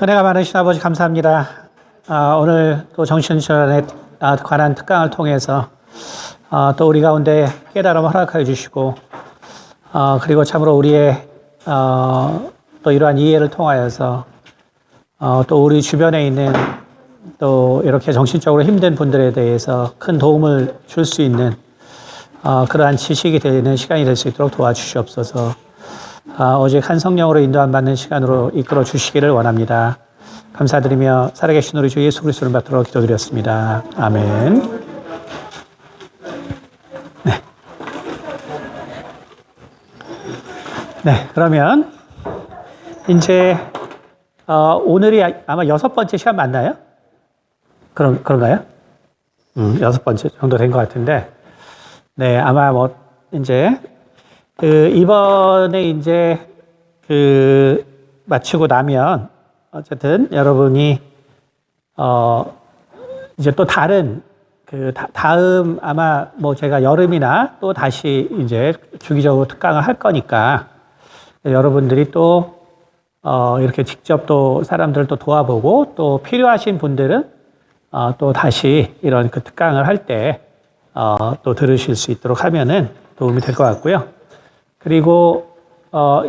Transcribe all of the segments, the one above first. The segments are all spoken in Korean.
은혜가 많으신 아버지 감사합니다. 오늘 또 정신질환에 관한 특강을 통해서 또 우리 가운데 깨달음을 허락하여 주시고 그리고 참으로 우리의 또 이러한 이해를 통하여서 또 우리 주변에 있는 또 이렇게 정신적으로 힘든 분들에 대해서 큰 도움을 줄 수 있는 그러한 지식이 되는 시간이 될 수 있도록 도와주시옵소서. 오직 한 성령으로 인도함 받는 시간으로 이끌어 주시기를 원합니다. 감사드리며 살아계신 우리 주 예수 그리스도를 받들어 기도드렸습니다. 아멘. 네, 그러면 이제 오늘이 아마 6번째 시간 맞나요? 그런가요? 6번째 정도 된 것 같은데, 네, 아마 뭐 이제 이번에 이제 마치고 나면 어쨌든 여러분이 이제 또 다른 다음 아마 뭐 제가 여름이나 또 다시 이제 주기적으로 특강을 할 거니까 여러분들이 또 이렇게 직접 또 사람들을 또 도와보고 또 필요하신 분들은 또 다시 이런 그 특강을 할 때 또 들으실 수 있도록 하면은 도움이 될 것 같고요. 그리고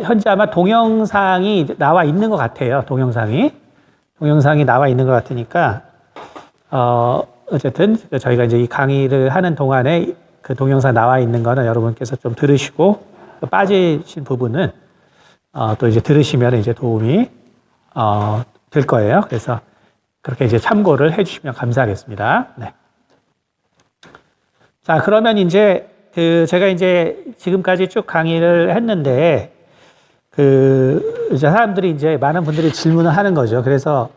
현재 아마 동영상이 나와 있는 것 같아요. 동영상이 나와 있는 것 같으니까 어쨌든 저희가 이제 이 강의를 하는 동안에 그 동영상 나와 있는 거는 여러분께서 좀 들으시고 빠지신 부분은 또 이제 들으시면 이제 도움이 될 거예요. 그래서 그렇게 이제 참고를 해주시면 감사하겠습니다. 네. 자, 그러면 이제 제가 이제 지금까지 쭉 강의를 했는데 이제 사람들이 이제 많은 분들이 질문을 하는 거죠. 그래서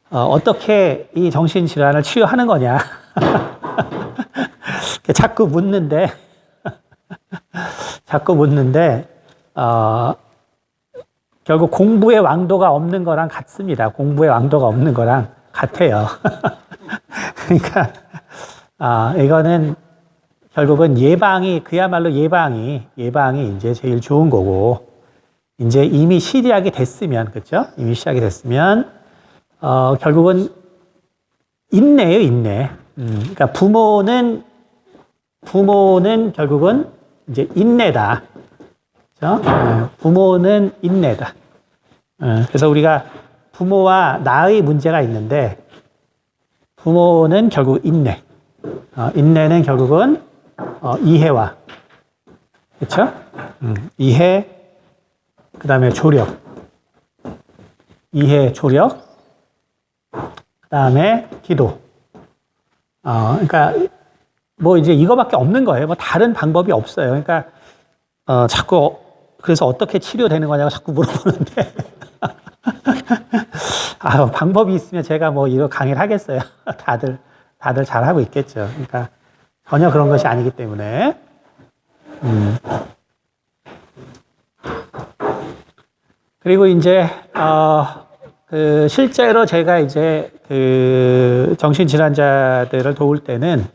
어떻게 이 정신질환을 치유하는 거냐. 자꾸 묻는데 결국 공부의 왕도가 없는 거랑 같습니다. 공부의 왕도가 없는 거랑 같아요. 그러니까 이거는 결국은 그야말로 예방이 이제 제일 좋은 거고, 이제 이미 시작이 됐으면, 그렇죠? 이미 시작이 됐으면, 결국은 인내예요, 인내. 그러니까 부모는 결국은 이제 인내다. 그렇죠? 부모는 인내다. 그래서 우리가 부모와 나의 문제가 있는데, 부모는 결국 인내. 인내는 결국은 이해와, 그렇죠? 이해, 그 다음에 조력, 이해, 조력, 그 다음에 기도. 그러니까 뭐 이제 이거밖에 없는 거예요. 뭐 다른 방법이 없어요. 그러니까 자꾸 그래서 어떻게 치료되는 거냐고 자꾸 물어보는데 방법이 있으면 제가 뭐 이거 강의를 하겠어요. 다들 잘하고 있겠죠. 그러니까 전혀 그런 것이 아니기 때문에. 그리고 이제 실제로 제가 이제 정신질환자들을 도울 때는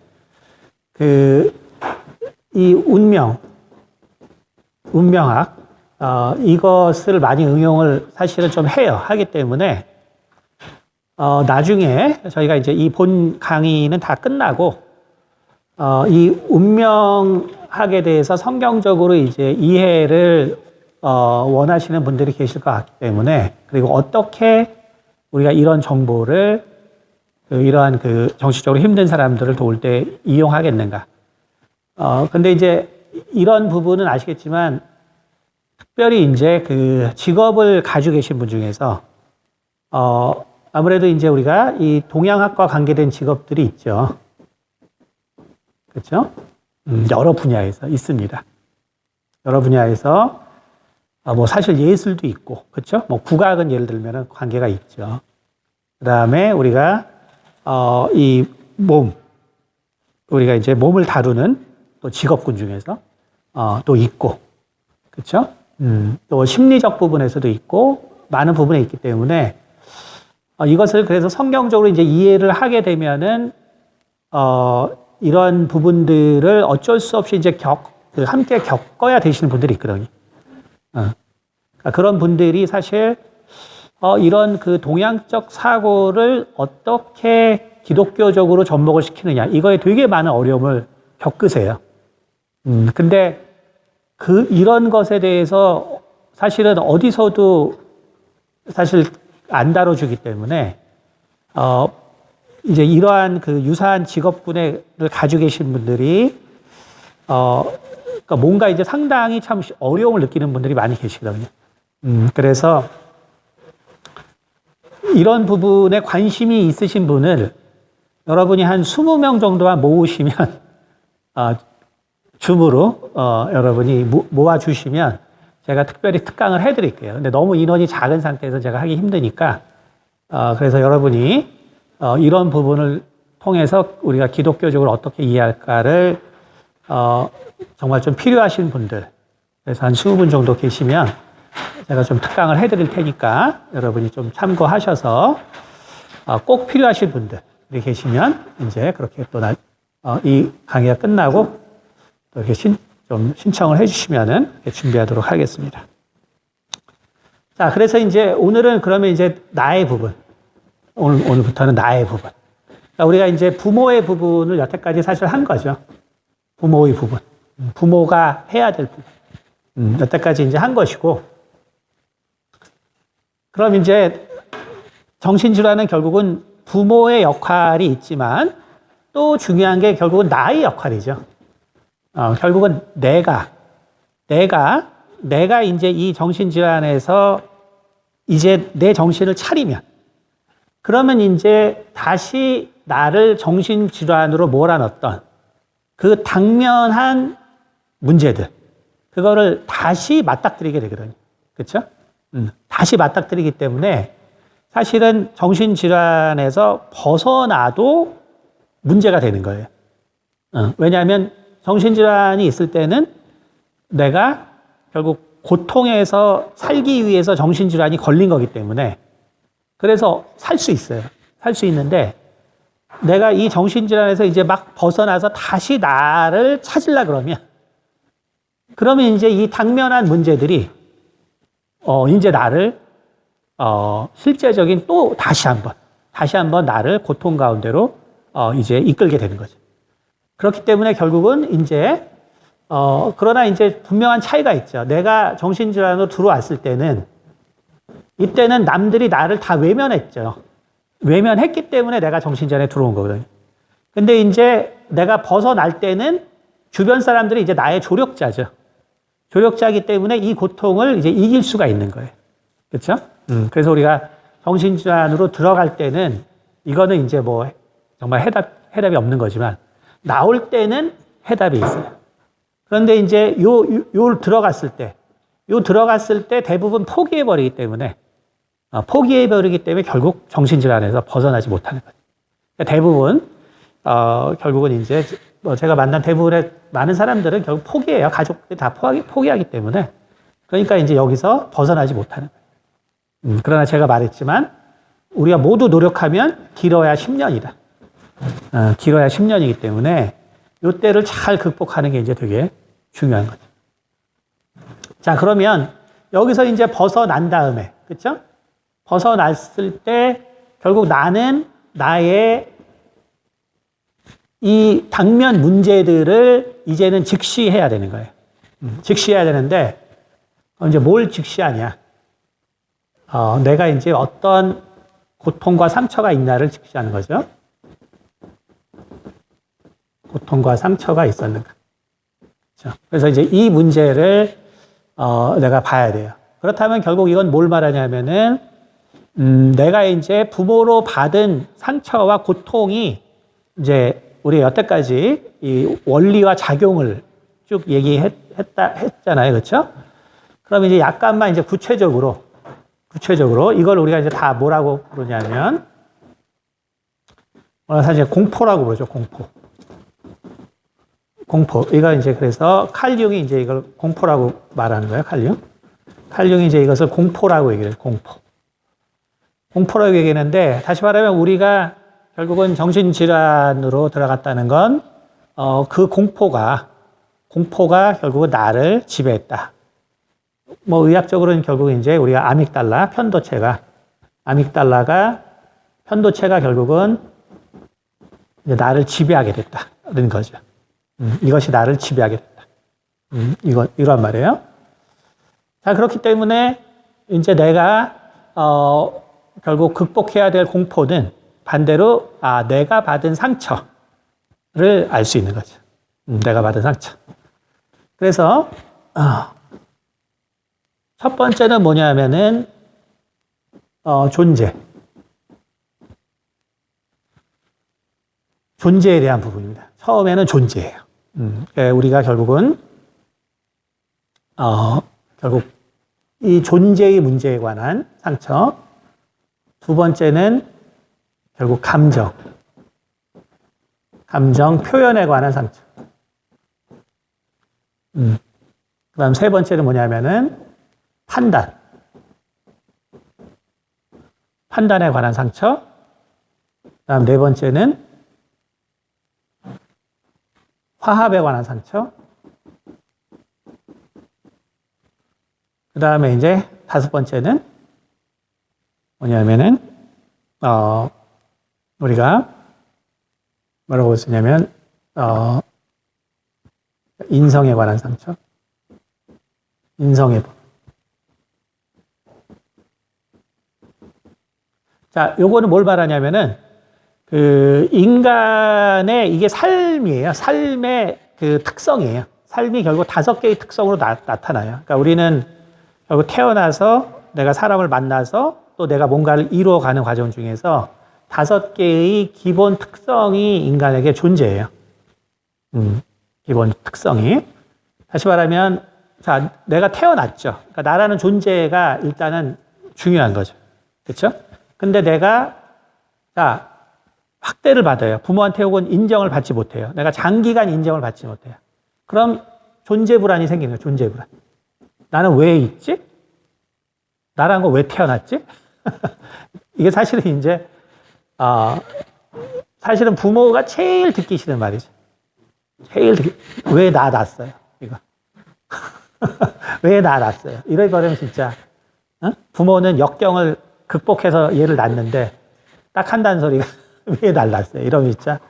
이 운명학 이것을 많이 응용을 사실은 좀 해요. 하기 때문에 나중에 저희가 이제 이 본 강의는 다 끝나고 이 운명학에 대해서 성경적으로 이제 이해를 원하시는 분들이 계실 것 같기 때문에, 그리고 어떻게 우리가 이런 정보를 이러한 정신적으로 힘든 사람들을 도울 때 이용하겠는가. 근데 이제 이런 부분은 아시겠지만 특별히 이제 직업을 가지고 계신 분 중에서 아무래도 이제 우리가 이 동양학과 관계된 직업들이 있죠. 그렇죠? 여러 분야에서 있습니다. 여러 분야에서 뭐 사실 예술도 있고, 그렇죠? 뭐 국악은 예를 들면 관계가 있죠. 그 다음에 우리가 이 우리가 이제 몸을 다루는 또 직업군 중에서 또 있고, 그렇죠? 또 심리적 부분에서도 있고 많은 부분에 있기 때문에 이것을 그래서 성경적으로 이제 이해를 하게 되면은 이런 부분들을 어쩔 수 없이 이제 함께 겪어야 되시는 분들이 있거든요. 그러니까 그런 분들이 사실 이런 그 동양적 사고를 어떻게 기독교적으로 접목을 시키느냐, 이거에 되게 많은 어려움을 겪으세요. 근데 이런 것에 대해서 사실은 어디서도 사실 안 다뤄주기 때문에, 이제 이러한 그 유사한 직업군을 가지고 계신 분들이, 그러니까 뭔가 이제 상당히 참 어려움을 느끼는 분들이 많이 계시거든요. 그래서 이런 부분에 관심이 있으신 분을 여러분이 한 20명 정도만 모으시면, 줌으로, 여러분이 모아주시면 제가 특별히 특강을 해드릴게요. 근데 너무 인원이 작은 상태에서 제가 하기 힘드니까, 그래서 여러분이, 이런 부분을 통해서 우리가 기독교적으로 어떻게 이해할까를, 정말 좀 필요하신 분들, 그래서 한 20분 정도 계시면 제가 좀 특강을 해드릴 테니까 여러분이 좀 참고하셔서, 꼭 필요하신 분들이 계시면 이제 그렇게 또 이 강의가 끝나고 또 이렇게 좀 신청을 해주시면은 준비하도록 하겠습니다. 자, 그래서 이제 오늘은 그러면 이제 나의 부분. 오늘부터는 나의 부분. 그러니까 우리가 이제 부모의 부분을 여태까지 사실 한 거죠. 부모의 부분. 부모가 해야 될 부분. 여태까지 이제 한 것이고. 그럼 이제 정신질환은 결국은 부모의 역할이 있지만 또 중요한 게 결국은 나의 역할이죠. 결국은 내가 이제 이 정신질환에서 이제 내 정신을 차리면, 그러면 이제 다시 나를 정신질환으로 몰아넣었던 그 당면한 문제들, 그거를 다시 맞닥뜨리게 되거든요. 그렇죠? 다시 맞닥뜨리기 때문에 사실은 정신질환에서 벗어나도 문제가 되는 거예요. 왜냐하면 정신질환이 있을 때는 내가 결국 고통에서 살기 위해서 정신질환이 걸린 거기 때문에, 그래서 살 수 있어요. 살 수 있는데 내가 이 정신질환에서 이제 막 벗어나서 다시 나를 찾으려 그러면 이제 이 당면한 문제들이 이제 나를 실제적인 또 다시 한번 나를 고통 가운데로 이제 이끌게 되는 거죠. 그렇기 때문에 결국은 이제 그러나 이제 분명한 차이가 있죠. 내가 정신질환으로 들어왔을 때는, 이때는 남들이 나를 다 외면했죠. 외면했기 때문에 내가 정신질환에 들어온 거거든요. 근데 이제 내가 벗어날 때는 주변 사람들이 이제 나의 조력자죠. 조력자이기 때문에 이 고통을 이제 이길 수가 있는 거예요. 그렇죠? 그래서 우리가 정신질환으로 들어갈 때는 이거는 이제 뭐 정말 해답이 없는 거지만, 나올 때는 해답이 있어요. 그런데 이제 들어갔을 때 대부분 포기해버리기 때문에 결국 정신질환에서 벗어나지 못하는 거죠. 대부분, 결국은 이제 제가 만난 대부분의 많은 사람들은 결국 포기해요. 가족들이 다 포기하기 때문에. 그러니까 이제 여기서 벗어나지 못하는 거예요. 그러나 제가 말했지만, 우리가 모두 노력하면 길어야 10년이다. 길어야 10년이기 때문에 이때를 잘 극복하는 게 이제 되게 중요한 거죠. 자, 그러면 여기서 이제 벗어난 다음에, 그렇죠? 벗어났을 때 결국 나는 나의 이 당면 문제들을 이제는 직시해야 되는 거예요. 직시해야 되는데, 이제 뭘 직시하냐? 내가 이제 어떤 고통과 상처가 있나를 직시하는 거죠. 고통과 상처가 있었는가. 그렇죠? 그래서 이제 이 문제를 내가 봐야 돼요. 그렇다면 결국 이건 뭘 말하냐면은, 내가 이제 부모로 받은 상처와 고통이 이제 우리 여태까지 이 원리와 작용을 쭉 했잖아요. 그렇죠? 그럼 이제 약간만 이제 구체적으로 이걸 우리가 이제 다 뭐라고 부르냐면, 사실 공포라고 부르죠. 공포. 이거 이제 그래서 칼 융이 이제 이걸 공포라고 말하는 거예요. 칼 융이 이제 이것을 공포라고 얘기해요. 공포라고 얘기하는데, 다시 말하면 우리가 결국은 정신질환으로 들어갔다는 건, 그 공포가 결국은 나를 지배했다. 뭐 의학적으로는 결국 이제 우리가 아믹달라 편도체가 아믹달라가 편도체가 결국은 이제 나를 지배하게 됐다는 거죠. 이것이 나를 지배하게 됐다. 이런 말이에요. 자, 그렇기 때문에 이제 내가 결국 극복해야 될 공포는 반대로 내가 받은 상처를 알 수 있는 거죠. 내가 받은 상처. 그래서 첫 번째는 뭐냐면은 존재에 대한 부분입니다. 처음에는 존재예요. 우리가 결국은 결국 이 존재의 문제에 관한 상처. 두 번째는 결국 감정 표현에 관한 상처. 그다음 세 번째는 뭐냐면은 판단에 관한 상처. 그다음 네 번째는 화합에 관한 상처. 그 다음에 이제 다섯 번째는 뭐냐면은, 우리가 뭐라고 쓰냐면, 인성에 관한 상처. 인성의 부분. 자, 요거는 뭘 말하냐면은, 인간의 이게 삶이에요. 삶의 특성이에요. 삶이 결국 5개의 특성으로 나타나요. 그러니까 우리는 결국 태어나서 내가 사람을 만나서 또 내가 뭔가를 이루어가는 과정 중에서 5개의 기본 특성이 인간에게 존재해요. 기본 특성이. 다시 말하면, 자, 내가 태어났죠. 그러니까 나라는 존재가 일단은 중요한 거죠. 그렇죠? 근데 내가, 자, 학대를 받아요. 부모한테 혹은 인정을 받지 못해요. 내가 장기간 인정을 받지 못해요. 그럼 존재 불안이 생기는 거예요. 존재 불안. 나는 왜 있지? 나라는 거 왜 태어났지? 이게 사실은 이제 사실은 부모가 제일 듣기 싫은 말이죠. 왜 나 낳았어요? 이거. 왜 나 낳았어요? 이래버리면 진짜 부모는 역경을 극복해서 얘를 낳는데 딱 한다는 소리가 왜 날 낳았어요? 이러면 진짜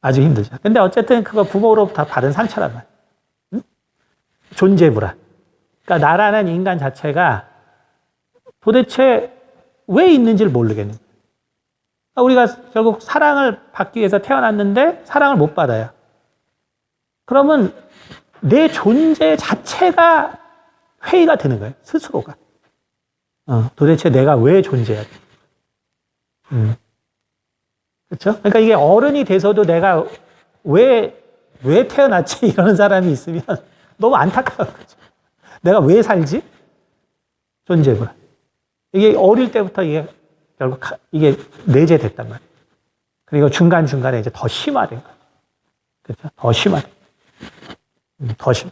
아주 힘들죠. 근데 어쨌든 그거 부모로부터 받은 상처란 말이에요. 존재 불안. 그러니까 나라는 인간 자체가 도대체 왜 있는지를 모르겠는 거예요. 그러니까 우리가 결국 사랑을 받기 위해서 태어났는데 사랑을 못 받아요. 그러면 내 존재 자체가 회의가 되는 거예요. 스스로가. 도대체 내가 왜 존재해야 돼? 그렇죠? 그러니까 이게 어른이 돼서도 내가 왜 태어났지? 이러는 사람이 있으면 너무 안타까운 거죠. 내가 왜 살지? 존재구나. 이게 어릴 때부터 이게 결국 이게 내재됐단 말이에요. 그리고 중간중간에 이제 더 심화된 거예요. 그렇죠? 더 심화된 거예요. 더 심화.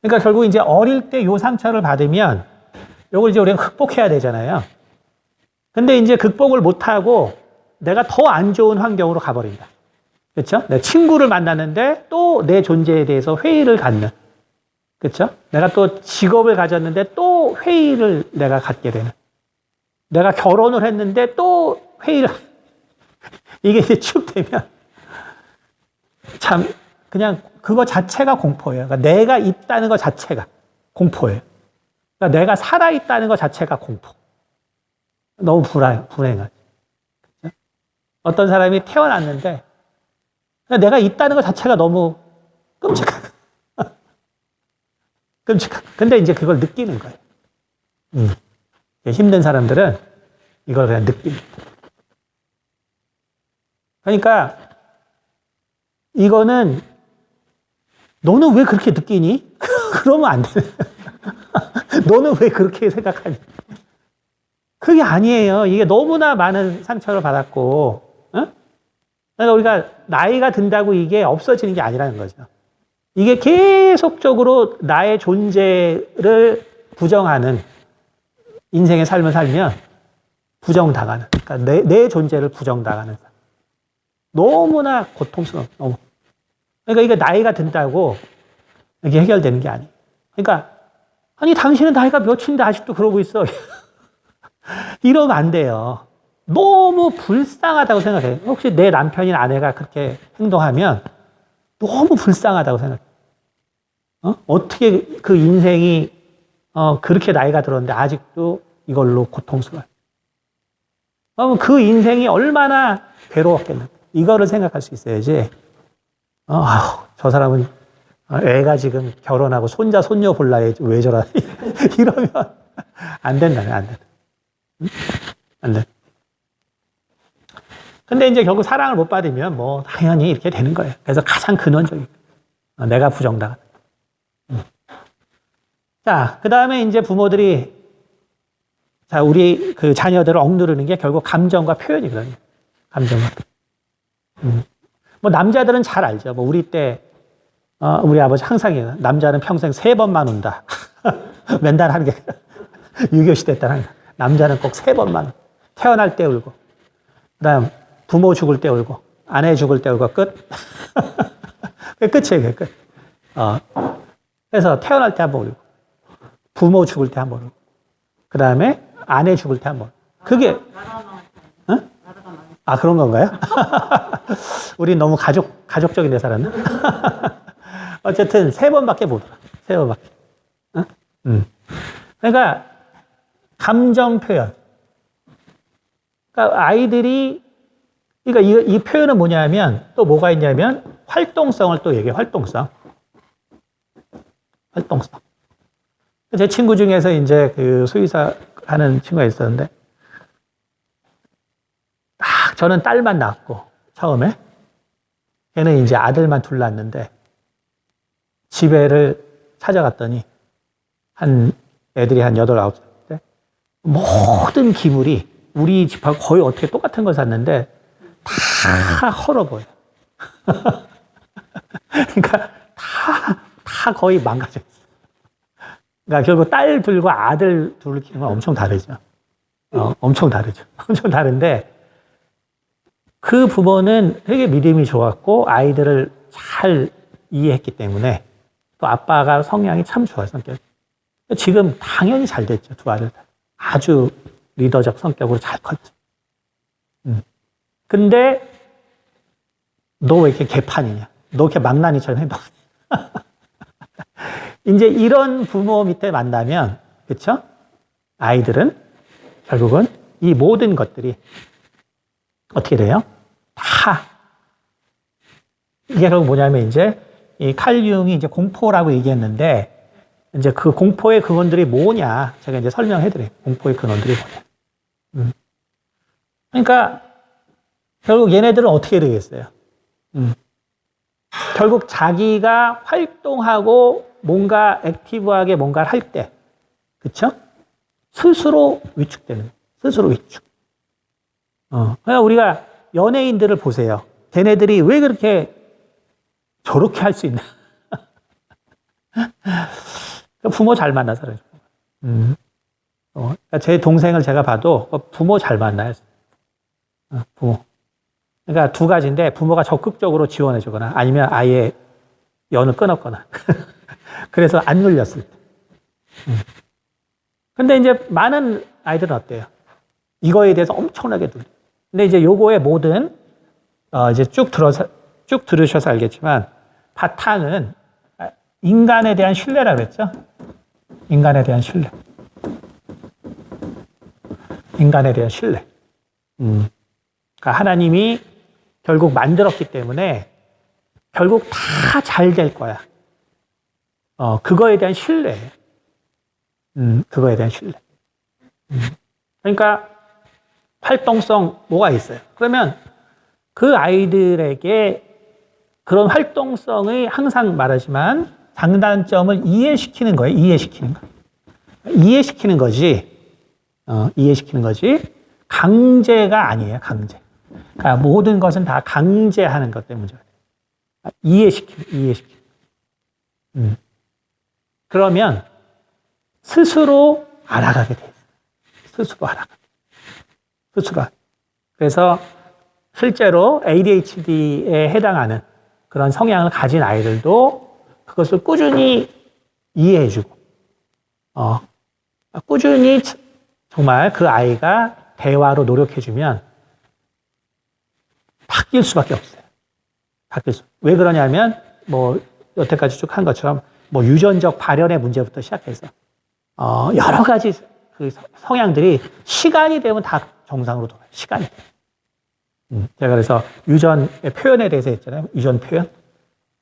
그러니까 결국 이제 어릴 때 요 상처를 받으면 요걸 이제 우리가 극복해야 되잖아요. 근데 이제 극복을 못하고 내가 더 안 좋은 환경으로 가버린다. 그렇죠? 내 친구를 만났는데 또 내 존재에 대해서 회의를 갖는. 그렇죠? 내가 또 직업을 가졌는데 또 회의를 내가 갖게 되는. 내가 결혼을 했는데 또 회의를 이게 이제 쭉 되면 참 그냥 그거 자체가 공포예요. 그러니까 내가 있다는 것 자체가 공포예요. 그러니까 내가 살아있다는 것 자체가 공포. 너무 불행하죠. 그렇죠? 어떤 사람이 태어났는데 내가 있다는 것 자체가 너무 끔찍하고 끔찍하고. 근데 이제 그걸 느끼는 거예요. 힘든 사람들은 이걸 그냥 느낍니다. 그러니까 이거는 너는 왜 그렇게 느끼니? 그러면 안 돼. 너는 왜 그렇게 생각하니? 그게 아니에요. 이게 너무나 많은 상처를 받았고, 그러니까 우리가 나이가 든다고 이게 없어지는 게 아니라는 거죠. 이게 계속적으로 나의 존재를 부정하는 인생의 삶을 살면 부정당하는, 그러니까 내 존재를 부정당하는 삶. 너무나 고통스러워. 너무. 그러니까 이게 나이가 든다고 이게 해결되는 게 아니에요. 그러니까 아니 당신은 나이가 몇인데 아직도 그러고 있어. 이러면 안 돼요. 너무 불쌍하다고 생각해요. 혹시 내 남편이나 아내가 그렇게 행동하면 너무 불쌍하다고 생각해요. 어떻게 그 인생이 그렇게 나이가 들었는데 아직도 이걸로 고통스러워요. 그러면 그 인생이 얼마나 괴로웠겠나. 이거를 생각할 수 있어야지. 저 사람은 애가 지금 결혼하고 손자, 손녀 볼 나이에 왜 저러나. 이러면 안 된다네, 안 된다. 안 돼. 근데 이제 결국 사랑을 못 받으면 뭐 당연히 이렇게 되는 거예요. 그래서 가장 근원적인 내가 부정당한. 자, 그 다음에 이제 부모들이 자, 우리 그 자녀들을 억누르는 게 결국 감정과 표현이거든요. 감정과. 뭐 남자들은 잘 알죠. 뭐 우리 때 우리 아버지 항상 해요. 남자는 평생 3번만 운다. 맨날 하는 게 6.25 시대 때 하는 거. 남자는 꼭 3번만. 태어날 때 울고, 그다음 부모 죽을 때 울고, 아내 죽을 때 울고 끝. 그게 끝이에요. 그게 끝. 그래서 태어날 때 한 번 울고, 부모 죽을 때 한 번 울고, 그다음에 아내 죽을 때 한 번. 그게 그런 건가요? 우리 너무 가족적인 데 살았나? 어쨌든 3번밖에 못 울어. 3번밖에. 그러니까 감정 표현. 그러니까 아이들이 그러니까 이 표현은 뭐냐면 또 뭐가 있냐면 활동성을 또 얘기해. 활동성. 제 친구 중에서 이제 그 수의사 하는 친구가 있었는데 저는 딸만 낳았고 처음에 걔는 이제 아들만 둘 낳았는데 집에를 찾아갔더니 애들이 한 8, 9살 때 모든 기물이 우리 집하고 거의 어떻게 똑같은 걸 샀는데 다 헐어 보여. 그러니까 다 거의 망가져 있어. 그러니까 결국 딸 둘과 아들 둘을 키우는 건 엄청 다르죠. 엄청 다르죠. 엄청 다른데 그 부모는 되게 믿음이 좋았고 아이들을 잘 이해했기 때문에 또 아빠가 성향이 참 좋아요, 성격이. 지금 당연히 잘 됐죠, 두 아들. 아주 리더적 성격으로 잘 컸죠. 근데 너 왜 이렇게 개판이냐? 너 이렇게 망나니처럼 행동하냐? 이제 이런 부모 밑에 만나면, 그쵸? 아이들은 결국은 이 모든 것들이 어떻게 돼요? 이게 결국 뭐냐면 이제 이 칼 융이 이제 공포라고 얘기했는데 이제 그 공포의 근원들이 뭐냐 제가 이제 설명해 드려요. 공포의 근원들이 뭐냐. 그러니까 결국 얘네들은 어떻게 되겠어요? 결국 자기가 활동하고 뭔가 액티브하게 뭔가를 할 때, 그쵸? 스스로 위축되는 거예요. 스스로 위축. 그러니까 우리가 연예인들을 보세요. 걔네들이 왜 그렇게 저렇게 할 수 있나? 부모 잘 만나서 그래요. 그러니까 제 동생을 제가 봐도 부모 잘 만나요. 부모. 그러니까 두 가지인데 부모가 적극적으로 지원해 주거나 아니면 아예 연을 끊었거나. 그래서 안 눌렸을 때. 근데 이제 많은 아이들은 어때요? 이거에 대해서 엄청나게 눌려. 근데 이제 요거의 모든 이제 쭉 들으셔서 알겠지만 바탕은 인간에 대한 신뢰라고 그랬죠? 인간에 대한 신뢰. 인간에 대한 신뢰. 그러니까 하나님이 결국 만들었기 때문에 결국 다 잘 될 거야. 그거에 대한 신뢰. 그거에 대한 신뢰. 그러니까 활동성 뭐가 있어요? 그러면 그 아이들에게 그런 활동성의 항상 말하지만 장단점을 이해시키는 거예요. 이해시키는 거. 이해시키는 거지. 이해시키는 거지. 강제가 아니에요. 강제. 그러니까 모든 것은 다 강제하는 것 때문이죠. 이해시키는. 그러면 스스로 알아가게 돼요. 스스로 알아가. 스스로. 그래서 실제로 ADHD에 해당하는 그런 성향을 가진 아이들도 그것을 꾸준히 이해해주고, 꾸준히 정말 그 아이가 대화로 노력해주면 바뀔 수밖에 없어요. 왜 그러냐면, 여태까지 쭉 한 것처럼, 유전적 발현의 문제부터 시작해서, 여러 가지 그 성향들이 시간이 되면 다 정상으로 돌아요. 시간이. 제가 그래서 유전의 표현에 대해서 했잖아요. 유전 표현.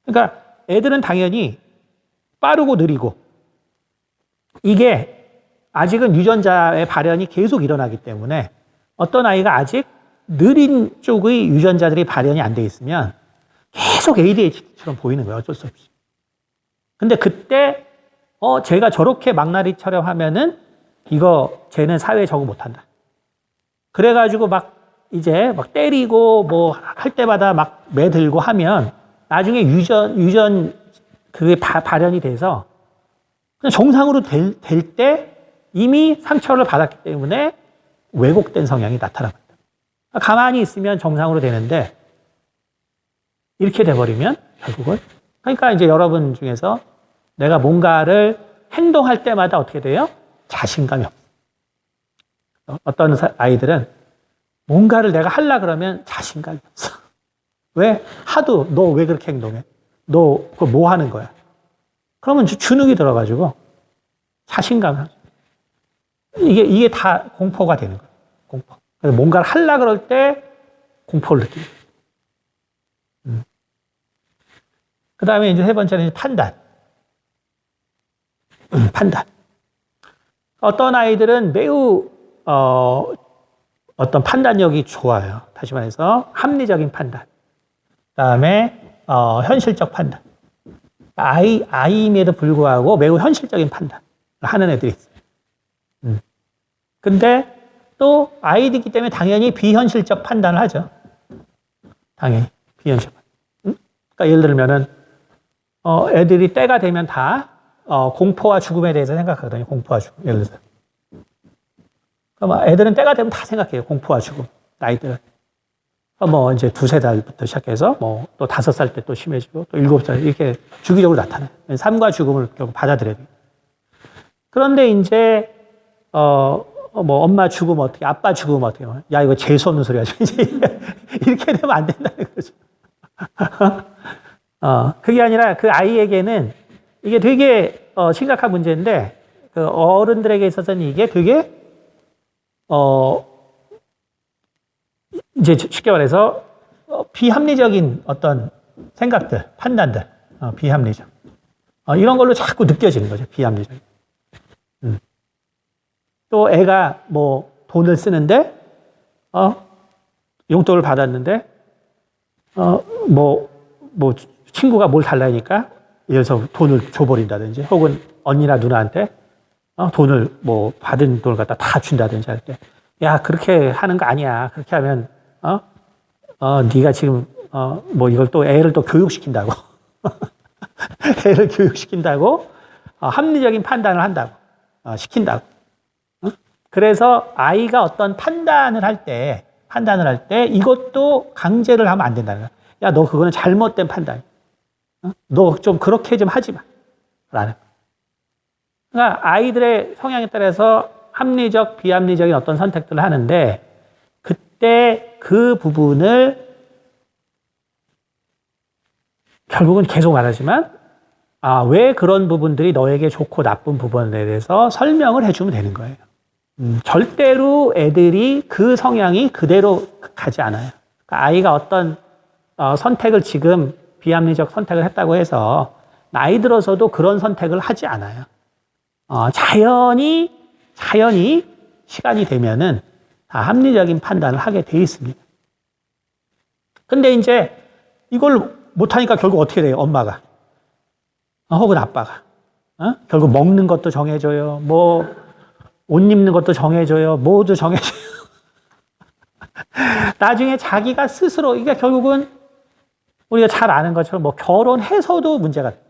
그러니까 애들은 당연히 빠르고 느리고, 이게 아직은 유전자의 발현이 계속 일어나기 때문에 어떤 아이가 아직 느린 쪽의 유전자들이 발현이 안 돼 있으면 계속 ADHD처럼 보이는 거예요. 어쩔 수 없이. 근데 그때 제가 저렇게 망나니처럼 하면은 이거 쟤는 사회에 적응 못한다. 그래가지고 막 때리고 할 때마다 막 매들고 하면 나중에 유전 그게 발현이 돼서 그냥 정상으로 될 때 이미 상처를 받았기 때문에 왜곡된 성향이 나타납니다. 가만히 있으면 정상으로 되는데 이렇게 돼버리면 결국은 그러니까 이제 여러분 중에서 내가 뭔가를 행동할 때마다 어떻게 돼요? 자신감이 없어. 어떤 아이들은 뭔가를 내가 하려 그러면 자신감이 없어. 왜? 하도 너 왜 그렇게 행동해? 너 그거 뭐 하는 거야? 그러면 주눅이 들어가지고 자신감. 이게 다 공포가 되는 거예요. 공포. 그래서 뭔가를 하려 그럴 때 공포를 느끼는 거예요. 그 다음에 이제 세 번째는 판단. 판단. 어떤 아이들은 매우, 어떤 판단력이 좋아요. 다시 말해서 합리적인 판단. 그 다음에, 현실적 판단. 아이임에도 불구하고 매우 현실적인 판단을 하는 애들이 있어요. 근데 또 아이들이기 때문에 당연히 비현실적 판단을 하죠. 당연히 비현실적 판단. 그러니까 예를 들면은 애들이 때가 되면 다 공포와 죽음에 대해서 생각하거든요. 공포와 죽음. 예를 들어서. 그러니까 애들은 때가 되면 다 생각해요. 공포와 죽음. 아이들은. 이제 2-3달부터 시작해서 또 5살 때 또 심해지고 또 7살 이렇게 주기적으로 나타나요. 삶과 죽음을 결국 받아들여야 돼요. 그런데 이제 엄마 죽으면 어떻게, 아빠 죽으면 어떻게, 야, 이거 재수없는 소리 하죠. 이제 이렇게 되면 안 된다는 거죠. 그게 아니라 그 아이에게는 이게 되게 심각한 문제인데, 그 어른들에게 있어서는 이게 되게, 이제 쉽게 말해서 비합리적인 어떤 생각들, 판단들, 비합리적. 이런 걸로 자꾸 느껴지는 거죠. 비합리적. 또 애가 돈을 쓰는데, 용돈을 받았는데, 친구가 뭘 달라니까, 예를 들어서 돈을 줘버린다든지, 혹은 언니나 누나한테, 돈을 받은 돈을 갖다 다 준다든지 할 때, 야, 그렇게 하는 거 아니야. 그렇게 하면, 네가 지금, 이걸 또 애를 또 교육시킨다고. 애를 교육시킨다고, 합리적인 판단을 한다고, 시킨다고. 그래서 아이가 어떤 판단을 할 때 이것도 강제를 하면 안 된다는 거야. 야, 너 그거는 잘못된 판단이야. 너 좀 그렇게 좀 하지 마. 라는 거야. 그러니까 아이들의 성향에 따라서 합리적, 비합리적인 어떤 선택들을 하는데 그때 그 부분을 결국은 계속 말하지만 왜 그런 부분들이 너에게 좋고 나쁜 부분에 대해서 설명을 해주면 되는 거예요. 절대로 애들이 그 성향이 그대로 가지 않아요. 그러니까 아이가 어떤 선택을 지금 비합리적 선택을 했다고 해서 나이 들어서도 그런 선택을 하지 않아요. 자연히 시간이 되면은 다 합리적인 판단을 하게 돼 있습니다. 근데 이제 이걸 못하니까 결국 어떻게 돼요? 엄마가. 혹은 아빠가. 결국 먹는 것도 정해줘요. 옷 입는 것도 정해줘요. 모두 정해줘요. 나중에 자기가 스스로, 이게 결국은 우리가 잘 아는 것처럼 결혼해서도 문제가 돼요.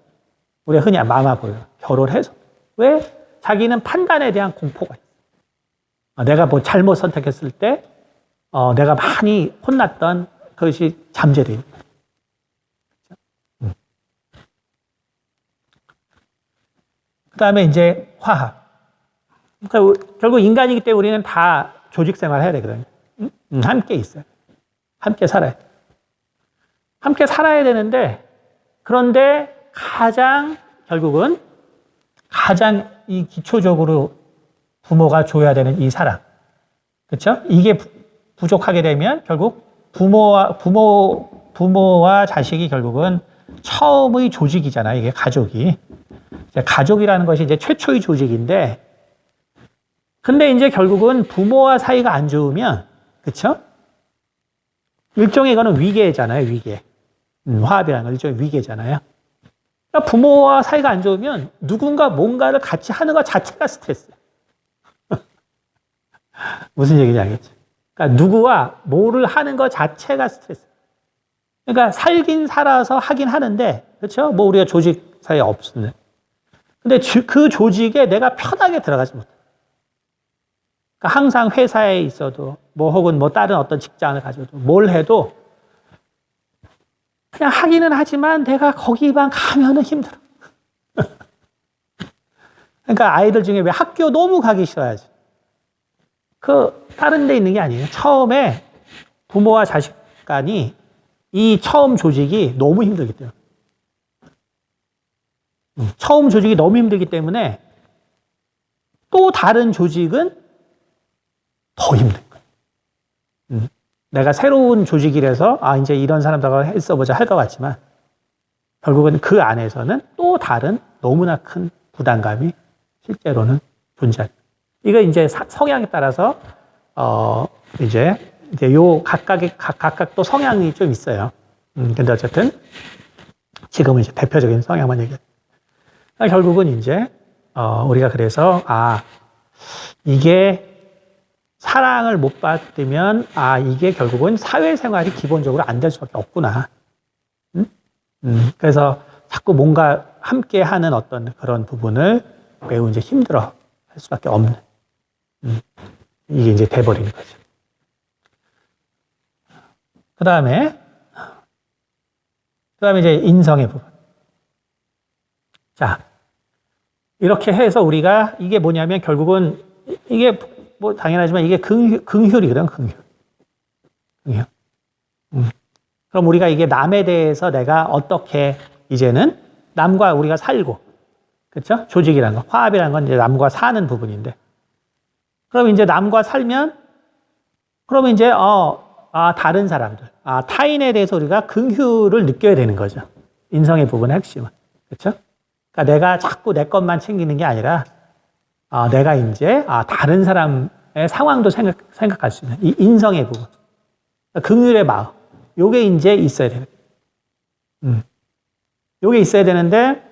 우리가 흔히 마마보여. 결혼해서. 왜? 자기는 판단에 대한 공포가 있어요. 내가 잘못 선택했을 때, 내가 많이 혼났던 그것이 잠재돼요. 그 다음에 이제 화합. 그러니까 결국 인간이기 때문에 우리는 다 조직 생활을 해야 되거든요. 함께 있어요. 함께 살아요. 함께 살아야 되는데, 그런데 결국은 가장 이 기초적으로 부모가 줘야 되는 이 사랑. 그렇죠? 이게 부족하게 되면 결국 부모와 자식이 결국은 처음의 조직이잖아요. 이게 가족이. 가족이라는 것이 이제 최초의 조직인데, 근데 이제 결국은 부모와 사이가 안 좋으면, 그쵸? 일종의 이거는 위계잖아요, 위계. 화합이라는 건 일종의 위계잖아요. 그러니까 부모와 사이가 안 좋으면 누군가 뭔가를 같이 하는 것 자체가 스트레스예요. 무슨 얘기인지 알겠죠? 그러니까 누구와 뭐를 하는 것 자체가 스트레스. 그러니까 살긴 살아서 하긴 하는데, 그렇죠? 뭐 우리가 조직 사이에 없는데. 근데 그 조직에 내가 편하게 들어가지 못해. 그러니까 항상 회사에 있어도, 뭐 혹은 뭐 다른 어떤 직장을 가져도, 뭘 해도 그냥 하기는 하지만 내가 거기만 가면은 힘들어. 그러니까 아이들 중에 왜 학교 너무 가기 싫어하지? 다른 데 있는 게 아니에요. 처음에 부모와 자식 간이 이 처음 조직이 너무 힘들기 때문에. 처음 조직이 너무 힘들기 때문에 또 다른 조직은 더 힘든 거예요. 내가 새로운 조직이라서 이제 이런 사람들과 했어보자 할 것 같지만 결국은 그 안에서는 또 다른 너무나 큰 부담감이 실제로는 존재합니다. 이거 이제 성향에 따라서 이제 요 각각 또 성향이 좀 있어요. 근데 어쨌든 지금은 이제 대표적인 성향만 얘기해요. 결국은 이제 우리가 그래서 이게 사랑을 못 받으면 이게 결국은 사회생활이 기본적으로 안 될 수밖에 없구나. 그래서 자꾸 뭔가 함께 하는 어떤 그런 부분을 매우 이제 힘들어 할 수밖에 없는 이게 이제 돼버리는 거죠. 그 다음에 이제 인성의 부분. 자, 이렇게 해서 우리가 이게 뭐냐면 결국은 이게 뭐 당연하지만 이게 긍휼이거든, 긍휼. 그럼 우리가 이게 남에 대해서 내가 어떻게 이제는 남과 우리가 살고, 그렇죠? 조직이라는 거, 화합이라는 건 이제 남과 사는 부분인데. 그럼 이제 남과 살면, 그러면 이제 다른 사람들, 타인에 대해서 우리가 긍휼을 느껴야 되는 거죠. 인성의 부분의 핵심은, 그렇죠? 그러니까 내가 자꾸 내 것만 챙기는 게 아니라 내가 이제 다른 사람의 상황도 생각할 수 있는 이 인성의 부분, 긍휼의 마음, 요게 이제 있어야 되는. 요게 있어야 되는데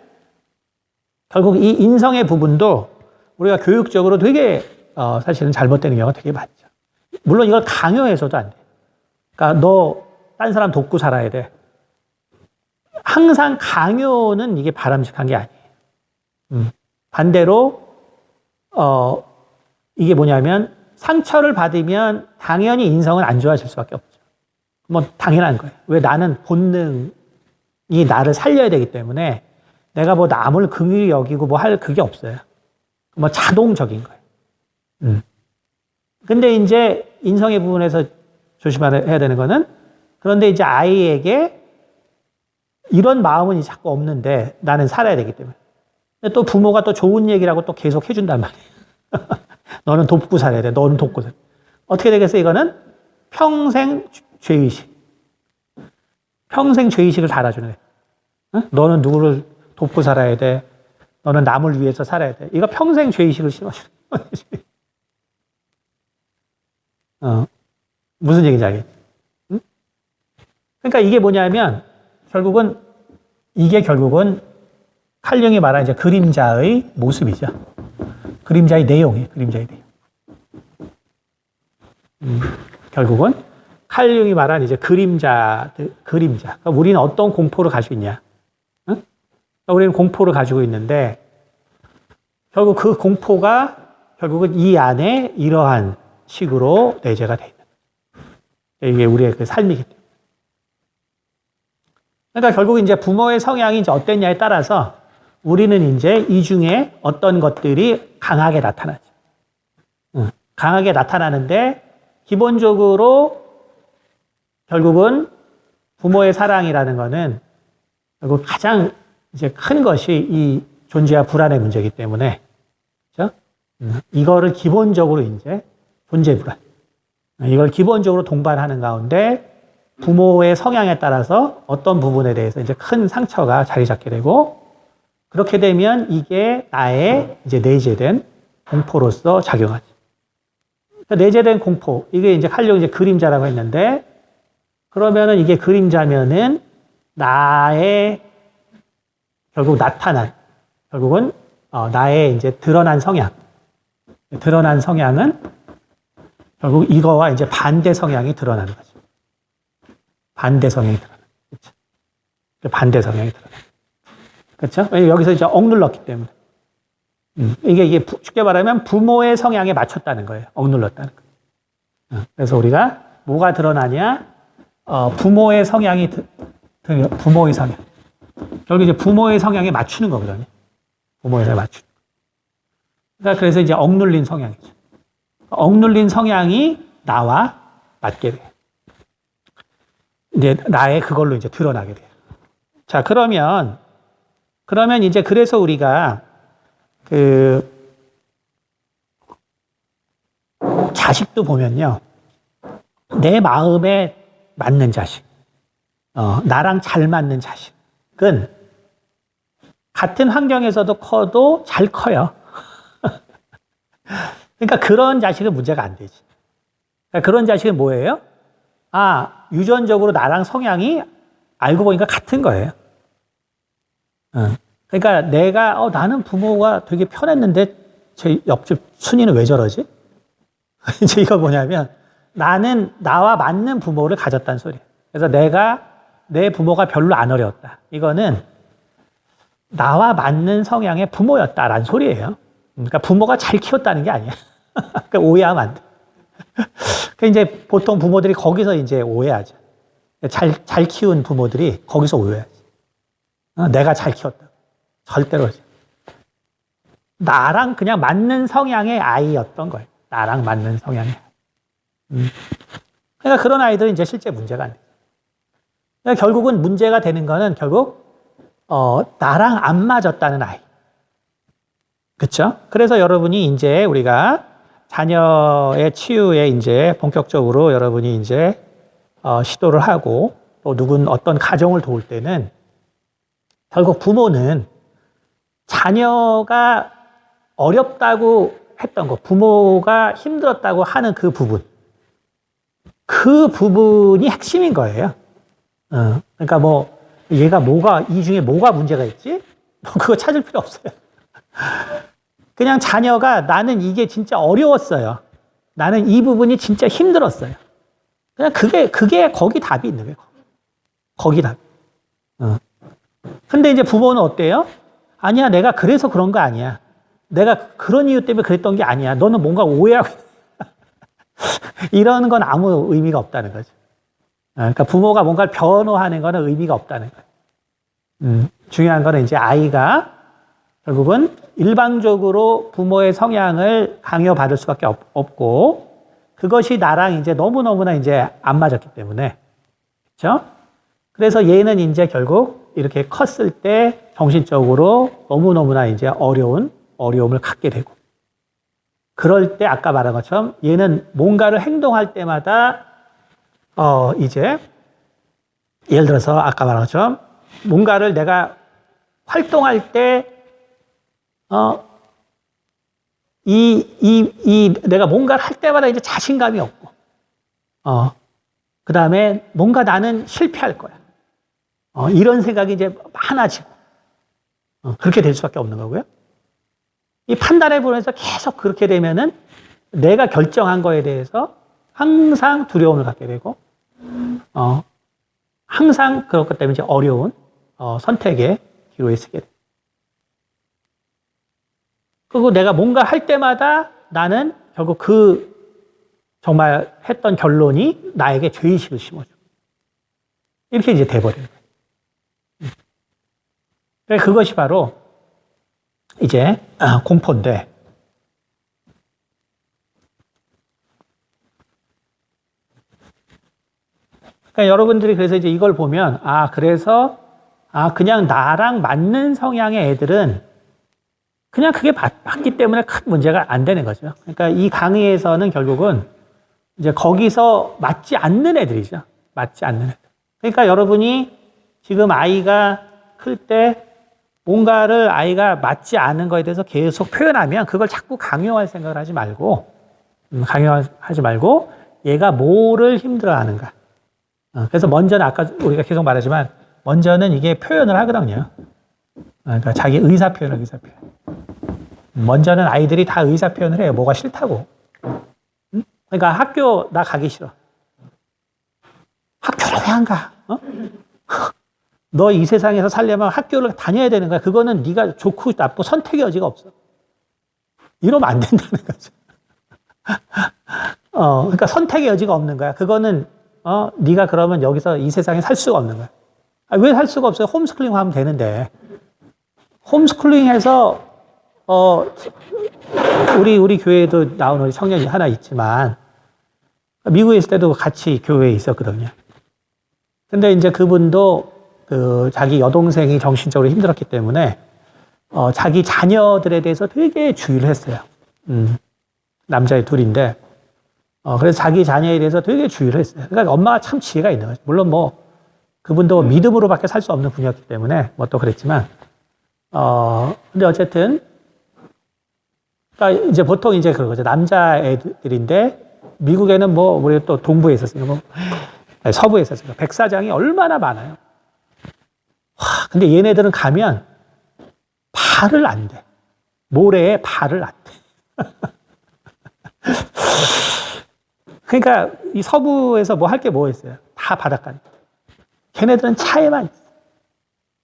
결국 이 인성의 부분도 우리가 교육적으로 되게 사실은 잘못되는 경우가 되게 많죠. 물론 이걸 강요해서도 안 돼. 그러니까 너 딴 사람 돕고 살아야 돼. 항상 강요는 이게 바람직한 게 아니에요. 반대로 이게 뭐냐면 상처를 받으면 당연히 인성은 안 좋아질 수밖에 없죠. 뭐 당연한 거예요. 왜 나는 본능이 나를 살려야 되기 때문에 내가 뭐 남을 긍휼히 여기고 뭐 할 그게 없어요. 뭐 자동적인 거예요. 근데 이제 인성의 부분에서 조심해야 되는 거는 그런데 이제 아이에게 이런 마음은 자꾸 없는데 나는 살아야 되기 때문에. 근데 또 부모가 또 좋은 얘기라고 또 계속 해준단 말이에요. 너는 돕고 살아야 돼. 너는 돕고 살아야 돼. 어떻게 되겠어요? 이거는 평생 죄의식. 평생 죄의식을 달아주는 거예요. 너는 누구를 돕고 살아야 돼. 너는 남을 위해서 살아야 돼. 이거 평생 죄의식을 심어주는 거예요. 무슨 얘기인지 알겠지? 그러니까 이게 뭐냐면 이게 결국은 칼 융이 말하는 이제 그림자의 모습이죠. 그림자의 내용이에요. 그림자의 내용. 결국은 칼 융이 말하는 이제 그림자. 그러니까 우리는 어떤 공포를 가지고 있냐? 그러니까 우리는 공포를 가지고 있는데 결국 그 공포가 결국은 이 안에 이러한 식으로 내재가 돼 있는 거예요. 이게 우리의 그 삶이기 때문에. 그러니까 결국 이제 부모의 성향이 이제 어땠냐에 따라서 우리는 이제 이 중에 어떤 것들이 강하게 나타나죠. 강하게 나타나는데 기본적으로 결국은 부모의 사랑이라는 거는 결국 가장 이제 큰 것이 이 존재와 불안의 문제이기 때문에, 그렇죠? 이거를 기본적으로 이제 존재 불안, 이걸 기본적으로 동반하는 가운데 부모의 성향에 따라서 어떤 부분에 대해서 이제 큰 상처가 자리 잡게 되고, 그렇게 되면 이게 나의 이제 내재된 공포로서 작용하지. 그러니까 내재된 공포, 이게 이제 칼륨 이제 그림자라고 했는데, 그러면은 이게 그림자면은 나의 결국 나타난, 결국은 나의 이제 드러난 성향, 드러난 성향은 결국 이거와 이제 반대 성향이 드러나는 거죠. 반대 성향이 드러나. 그렇죠? 반대 성향이 드러나. 그렇죠? 왜냐면 여기서 이제 억눌렀기 때문에. 이게 쉽게 말하면 부모의 성향에 맞췄다는 거예요. 억눌렀다는 거예요. 그래서 우리가 뭐가 드러나냐? 부모의 성향이 부모의 성향. 결국 이제 부모의 성향에 맞추는 거거든요. 부모의 성향에 맞추는. 그러니까 그래서 이제 억눌린 성향이죠. 억눌린 성향이 나와 맞게 돼요. 이제 나의 그걸로 이제 드러나게 돼요. 자, 그러면 이제 그래서 우리가 자식도 보면요. 내 마음에 맞는 자식, 나랑 잘 맞는 자식은 같은 환경에서도 커도 잘 커요. 그러니까 그런 자식은 문제가 안 되지. 그러니까 그런 자식은 뭐예요? 유전적으로 나랑 성향이 알고 보니까 같은 거예요. 그러니까 내가 나는 부모가 되게 편했는데 제 옆집 순이는 왜 저러지? 이제 이거 뭐냐면 나는 나와 맞는 부모를 가졌다는 소리예요. 그래서 내 부모가 별로 안 어려웠다. 이거는 나와 맞는 성향의 부모였다라는 소리예요. 그러니까 부모가 잘 키웠다는 게 아니야. 그러니까 오해하면 안 돼. 그러니까 이제 보통 부모들이 거기서 이제 오해하죠. 잘 키운 부모들이 거기서 오해하지. 내가 잘 키웠다. 절대로. 나랑 그냥 맞는 성향의 아이였던 거예요. 나랑 맞는 성향의. 그러니까 그런 아이들은 이제 실제 문제가 안 돼요. 그러니까 결국은 문제가 되는 거는 결국, 나랑 안 맞았다는 아이. 그쵸? 그래서 여러분이 이제 우리가 자녀의 치유에 이제 본격적으로 여러분이 이제, 시도를 하고 또 어떤 가정을 도울 때는 결국 부모는 자녀가 어렵다고 했던 것, 부모가 힘들었다고 하는 그 부분이 핵심인 거예요. 그러니까 이 중에 뭐가 문제가 있지? 그거 찾을 필요 없어요. 그냥 자녀가 나는 이게 진짜 어려웠어요. 나는 이 부분이 진짜 힘들었어요. 그냥 그게 거기 답이 있는 거예요. 거기 답. 근데 이제 부모는 어때요? 아니야, 내가 그래서 그런 거 아니야. 내가 그런 이유 때문에 그랬던 게 아니야. 너는 뭔가 오해하고 이러는 건 아무 의미가 없다는 거죠. 그러니까 부모가 뭔가를 변호하는 거는 의미가 없다는 거예요. 중요한 거는 이제 아이가 결국은 일방적으로 부모의 성향을 강요받을 수밖에 없고, 그것이 나랑 이제 너무너무나 이제 안 맞았기 때문에. 그렇죠? 그래서 얘는 이제 결국 이렇게 컸을 때 정신적으로 너무너무나 이제 어려움을 갖게 되고, 그럴 때 아까 말한 것처럼 얘는 뭔가를 행동할 때마다 이제 예를 들어서 아까 말한 것처럼 뭔가를 내가 활동할 때 내가 뭔가를 할 때마다 이제 자신감이 없고, 그 다음에 뭔가 나는 실패할 거야. 이런 생각이 이제 많아지고, 그렇게 될 수밖에 없는 거고요. 이 판단해 보면서 계속 그렇게 되면은 내가 결정한 거에 대해서 항상 두려움을 갖게 되고, 항상 그것 때문에 이제 어려운 선택의 기로에 서게 돼. 그리고 내가 뭔가 할 때마다 나는 결국 정말 했던 결론이 나에게 죄의식을 심어줘. 이렇게 이제 돼버리는 거예요. 그것이 바로 이제 공포인데, 그러니까 여러분들이 그래서 이제 이걸 보면, 그냥 나랑 맞는 성향의 애들은 그냥 그게 맞기 때문에 큰 문제가 안 되는 거죠. 그러니까 이 강의에서는 결국은 이제 거기서 맞지 않는 애들이죠. 맞지 않는 애들. 그러니까 여러분이 지금 아이가 클 때 뭔가를 아이가 맞지 않은 거에 대해서 계속 표현하면 그걸 자꾸 강요할 생각을 하지 말고, 얘가 뭐를 힘들어하는가. 그래서 먼저는 아까 우리가 계속 말하지만 먼저는 이게 표현을 하거든요. 그러니까 자기 의사 표현을 의사 표현. 먼저는 아이들이 다 의사 표현을 해요. 뭐가 싫다고. 그러니까 학교 나 가기 싫어. 학교를 왜 안 가? 너 이 세상에서 살려면 학교를 다녀야 되는 거야. 그거는 네가 좋고 나쁘고 선택의 여지가 없어. 이러면 안 된다는 거죠. 그러니까 선택의 여지가 없는 거야. 그거는 네가 그러면 여기서 이 세상에 살 수가 없는 거야. 왜 살 수가 없어요? 홈스쿨링 하면 되는데. 홈스쿨링해서 우리 교회에도 나온 우리 청년이 하나 있지만 미국에 있을 때도 같이 교회에 있었거든요. 근데 이제 그분도 자기 여동생이 정신적으로 힘들었기 때문에 자기 자녀들에 대해서 되게 주의를 했어요. 남자애 둘인데 그래서 자기 자녀에 대해서 되게 주의를 했어요. 그러니까 엄마가 참 지혜가 있는 거죠. 물론 뭐 그분도 믿음으로밖에 살 수 없는 분이었기 때문에 뭐 또 그랬지만 근데 어쨌든 그러니까 이제 보통 이제 그런 거죠. 남자애들인데 미국에는 뭐 우리 또 동부에 있었으니까 서부에 있었으니까 백사장이 얼마나 많아요. 근데 얘네들은 가면 발을 안 돼. 모래에 발을 안 돼. 그러니까 이 서부에서 뭐 할 게 뭐 있어요? 다 바닷가. 걔네들은 차에만 있어.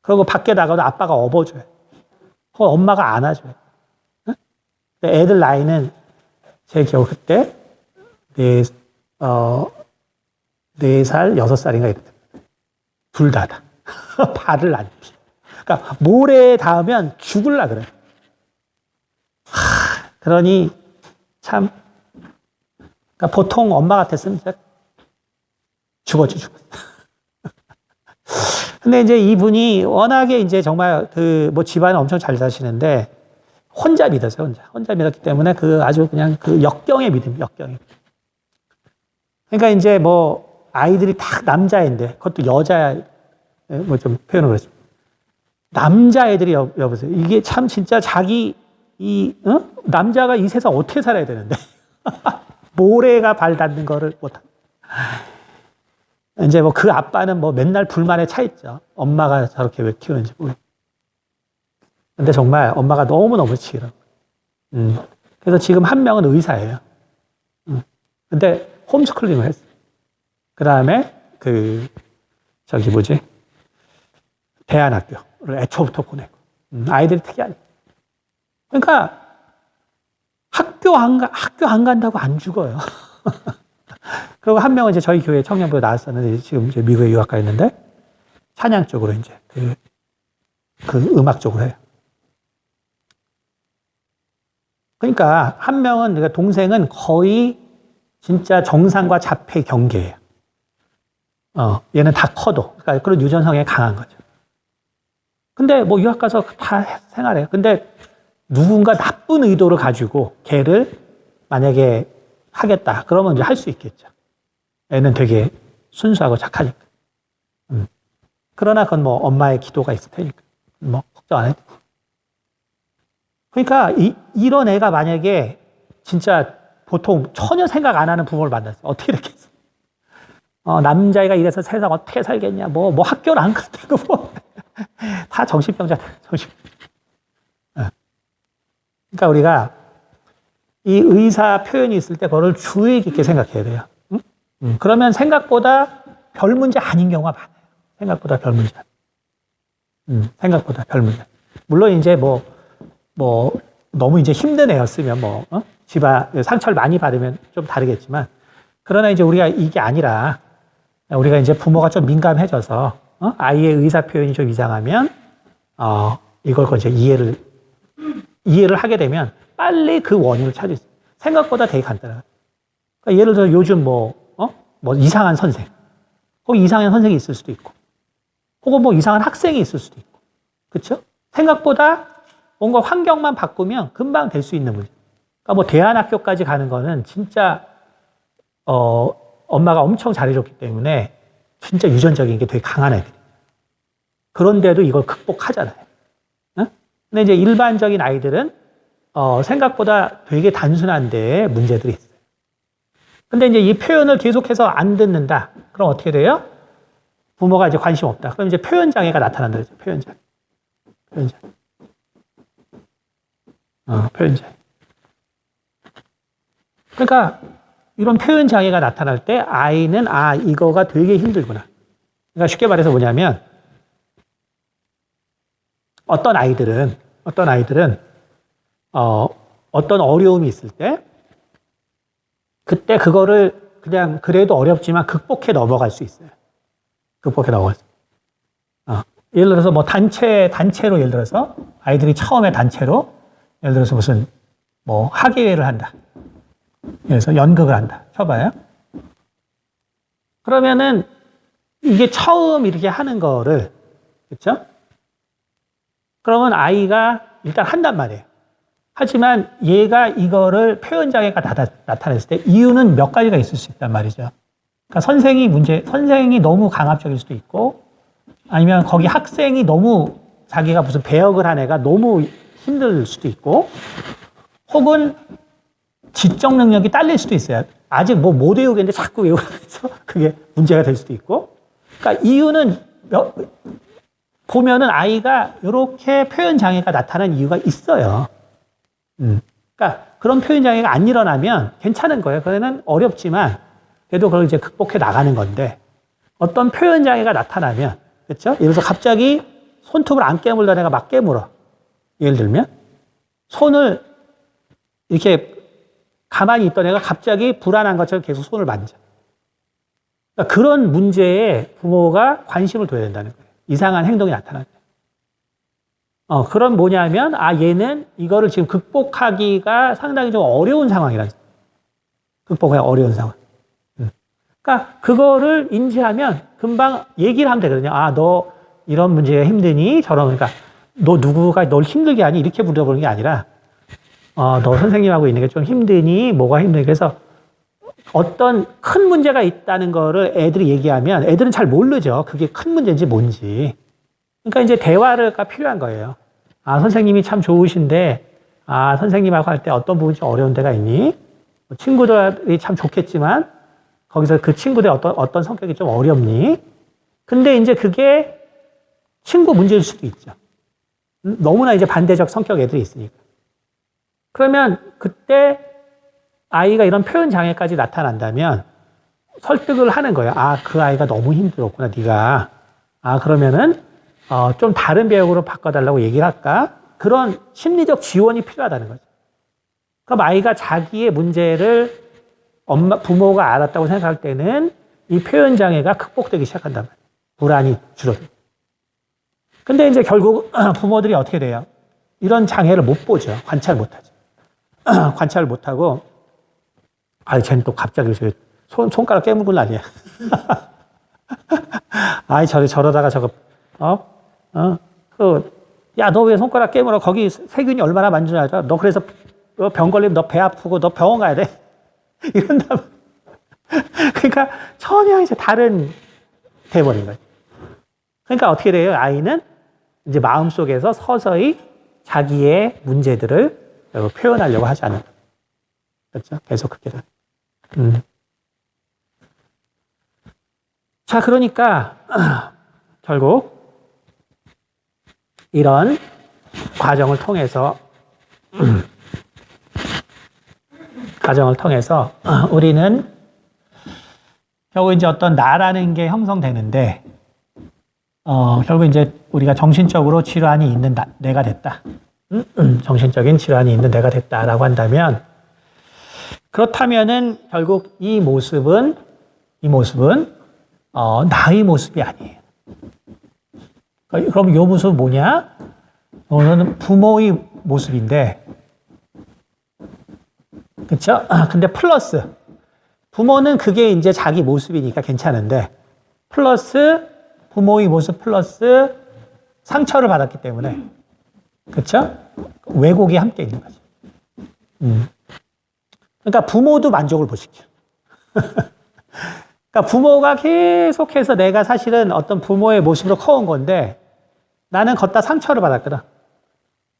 그리고 밖에 나가도 아빠가 업어줘요. 혹은 엄마가 안아줘요. 응? 애들 나이는 제 기억 그때 4살, 6살인가 이랬다. 둘 다다. 발을 안 피. 그러니까 모래에 닿으면 죽을라 그래. 그러니 참 그러니까 보통 엄마 같았으면 진짜 죽었지. 근데 이제 이분이 워낙에 이제 정말 뭐 집안은 엄청 잘 사시는데 혼자 믿었어요, 혼자 믿었기 때문에 아주 그냥 역경의 믿음, 역경의. 그러니까 이제 뭐 아이들이 다 남자애인데 그것도 여자, 뭐 좀 표현을 그랬습니다. 남자애들이 여보세요. 이게 참 진짜 남자가 이 세상 어떻게 살아야 되는데. 모래가 발 닿는 거를 못한다. 이제 뭐 그 아빠는 뭐 맨날 불만에 차 있죠. 엄마가 저렇게 왜 키우는지 모르겠어요. 근데 정말 엄마가 너무너무 치밀어. 그래서 지금 한 명은 의사예요. 근데 홈스쿨링을 했어요. 그 다음에 대안학교를 애초부터 보내고. 아이들이 특이하죠. 그러니까 학교 안 간다고 안 죽어요. 그리고 한 명은 이제 저희 교회 청년부에 나왔었는데 지금 이제 미국에 유학 가 있는데 찬양 쪽으로 이제 음악 쪽으로 해요. 그러니까 한 명은 그러니까 동생은 거의 진짜 정상과 자폐 경계예요. 얘는 다 커도 그러니까 그런 유전성에 강한 거죠. 근데 뭐 유학 가서 다 생활해요. 근데 누군가 나쁜 의도를 가지고 걔를 만약에 하겠다. 그러면 이제 할 수 있겠죠. 애는 되게 순수하고 착하니까. 그러나 그건 뭐 엄마의 기도가 있을 테니까. 뭐 걱정 안 해도. 그러니까 이런 애가 만약에 진짜 보통 전혀 생각 안 하는 부모를 만났어요. 어떻게 이렇게 했어? 남자애가 이래서 세상 어떻게 살겠냐. 뭐 학교를 안 간다고 뭐. 다 정신병자. 그러니까 우리가 이 의사 표현이 있을 때 그거를 주의 깊게 생각해야 돼요. 그러면 생각보다 별 문제 아닌 경우가 많아요. 생각보다 별 문제. 생각보다 별 문제. 물론 이제 뭐 너무 이제 힘든 애였으면 집안 상처를 많이 받으면 좀 다르겠지만 그러나 이제 우리가 이게 아니라 우리가 이제 부모가 좀 민감해져서 아이의 의사 표현이 좀 이상하면 이걸 이제 이해를 하게 되면 빨리 그 원인을 찾을 수 있어요. 생각보다 되게 간단해요. 그러니까 예를 들어 요즘 뭐 이상한 선생. 혹은 이상한 선생이 있을 수도 있고, 혹은 뭐 이상한 학생이 있을 수도 있고, 그렇죠? 생각보다 뭔가 환경만 바꾸면 금방 될 수 있는 문제. 그러니까 뭐 대안학교까지 가는 거는 진짜 엄마가 엄청 잘해줬기 때문에 진짜 유전적인 게 되게 강한 애들. 그런데도 이걸 극복하잖아요. 응? 근데 이제 일반적인 아이들은 생각보다 되게 단순한데 문제들이 있어요. 근데 이제 이 표현을 계속해서 안 듣는다. 그럼 어떻게 돼요? 부모가 이제 관심 없다. 그럼 이제 표현 장애가 나타난다. 그러죠. 표현 장애. 표현 장애. 표현 장애. 그러니까 이런 표현 장애가 나타날 때 아이는 이거가 되게 힘들구나. 그러니까 쉽게 말해서 뭐냐면 어떤 아이들은 어떤 어려움이 있을 때 그때 그거를 그냥 그래도 어렵지만 극복해 넘어갈 수 있어요. 극복해 넘어갈 수 있어요. 예를 들어서 뭐 단체로 예를 들어서 아이들이 처음에 단체로 예를 들어서 무슨 뭐 학예회를 한다. 그래서 연극을 한다. 쳐봐요. 그러면은 이게 처음 이렇게 하는 거를 그렇죠? 그러면 아이가 일단 한단 말이에요. 하지만 얘가 이거를 표현장애가 나타냈을 때 이유는 몇 가지가 있을 수 있단 말이죠. 그러니까 선생이 너무 강압적일 수도 있고 아니면 거기 학생이 너무 자기가 무슨 배역을 한 애가 너무 힘들 수도 있고 혹은 지적 능력이 딸릴 수도 있어요. 아직 뭐 못 외우겠는데 자꾸 외우면서 그게 문제가 될 수도 있고. 그러니까 이유는 보면은 아이가 이렇게 표현 장애가 나타나는 이유가 있어요. 그러니까 그런 표현 장애가 안 일어나면 괜찮은 거예요. 그거는 어렵지만 그래도 그걸 이제 극복해 나가는 건데 어떤 표현 장애가 나타나면 그렇죠? 예를 들어서 갑자기 손톱을 안 깨물던 애가 막 깨물어. 예를 들면 손을 이렇게 가만히 있던 애가 갑자기 불안한 것처럼 계속 손을 만져. 그러니까 그런 문제에 부모가 관심을 둬야 된다는 거예요. 이상한 행동이 나타날 때. 그런 뭐냐면, 얘는 이거를 지금 극복하기가 상당히 좀 어려운 상황이라. 극복하기 어려운 상황. 그러니까 그거를 인지하면 금방 얘기를 하면 되거든요. 너 이런 문제가 힘드니? 그러니까 너 누구가 널 힘들게 하니? 이렇게 물어보는 게 아니라 너 선생님하고 있는 게 좀 힘드니? 뭐가 힘드니? 그래서 어떤 큰 문제가 있다는 거를 애들이 얘기하면 애들은 잘 모르죠. 그게 큰 문제인지 뭔지. 그러니까 이제 대화가 필요한 거예요. 선생님이 참 좋으신데, 선생님하고 할 때 어떤 부분이 좀 어려운 데가 있니? 친구들이 참 좋겠지만, 거기서 그 친구들의 어떤 성격이 좀 어렵니? 근데 이제 그게 친구 문제일 수도 있죠. 너무나 이제 반대적 성격 애들이 있으니까. 그러면 그때 아이가 이런 표현 장애까지 나타난다면 설득을 하는 거예요. 그 아이가 너무 힘들었구나, 네가. 그러면은 좀 다른 배역으로 바꿔달라고 얘기를 할까? 그런 심리적 지원이 필요하다는 거죠. 그럼 아이가 자기의 문제를 부모가 알았다고 생각할 때는 이 표현 장애가 극복되기 시작한단 말이에요. 불안이 줄어들고. 근데 이제 결국 부모들이 어떻게 돼요? 이런 장애를 못 보죠. 관찰 못 하죠. 관찰을 못 하고, 쟤는 또 갑자기 손가락 깨물고 난리야. 저러다가 야, 너 왜 손가락 깨물어? 거기 세균이 얼마나 많은 줄 알아? 너 그래서 병 걸리면 너 배 아프고 너 병원 가야 돼. 이런다면. 그러니까 전혀 이제 다른 돼버린 거예요. 그러니까 어떻게 돼요? 아이는 이제 마음속에서 서서히 자기의 문제들을 표현하려고 하지 않는 거예요. 그렇죠? 계속 그렇게 돼요. 자, 그러니까 결국 이런 과정을 통해서 우리는 결국 이제 어떤 나라는 게 형성되는데 결국 이제 우리가 정신적으로 질환이 있는 내가 됐다. 정신적인 질환이 있는 내가 됐다라고 한다면 그렇다면은 결국 이 모습은 나의 모습이 아니에요. 그럼 이 모습은 뭐냐? 이거는 부모의 모습인데, 그렇죠? 근데 플러스 부모는 그게 이제 자기 모습이니까 괜찮은데 플러스 부모의 모습 플러스 상처를 받았기 때문에 그렇죠? 왜곡이 함께 있는 거죠. 그러니까 부모도 만족을 못 시켜. 그러니까 부모가 계속해서 내가 사실은 어떤 부모의 모습으로 커온 건데 나는 걷다 상처를 받았거든.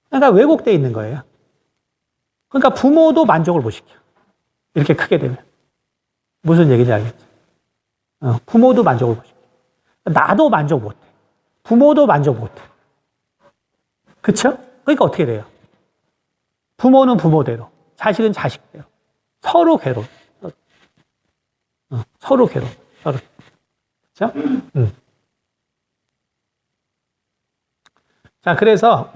그러니까 왜곡되어 있는 거예요. 그러니까 부모도 만족을 못 시켜. 이렇게 크게 되면. 무슨 얘기인지 알겠죠? 부모도 만족을 못 시켜. 나도 만족 못 해. 부모도 만족 못 해. 그쵸? 그러니까 어떻게 돼요? 부모는 부모대로, 자식은 자식대로. 서로 괴로워. 서로 괴로워. 서로. 그쵸? 자, 그래서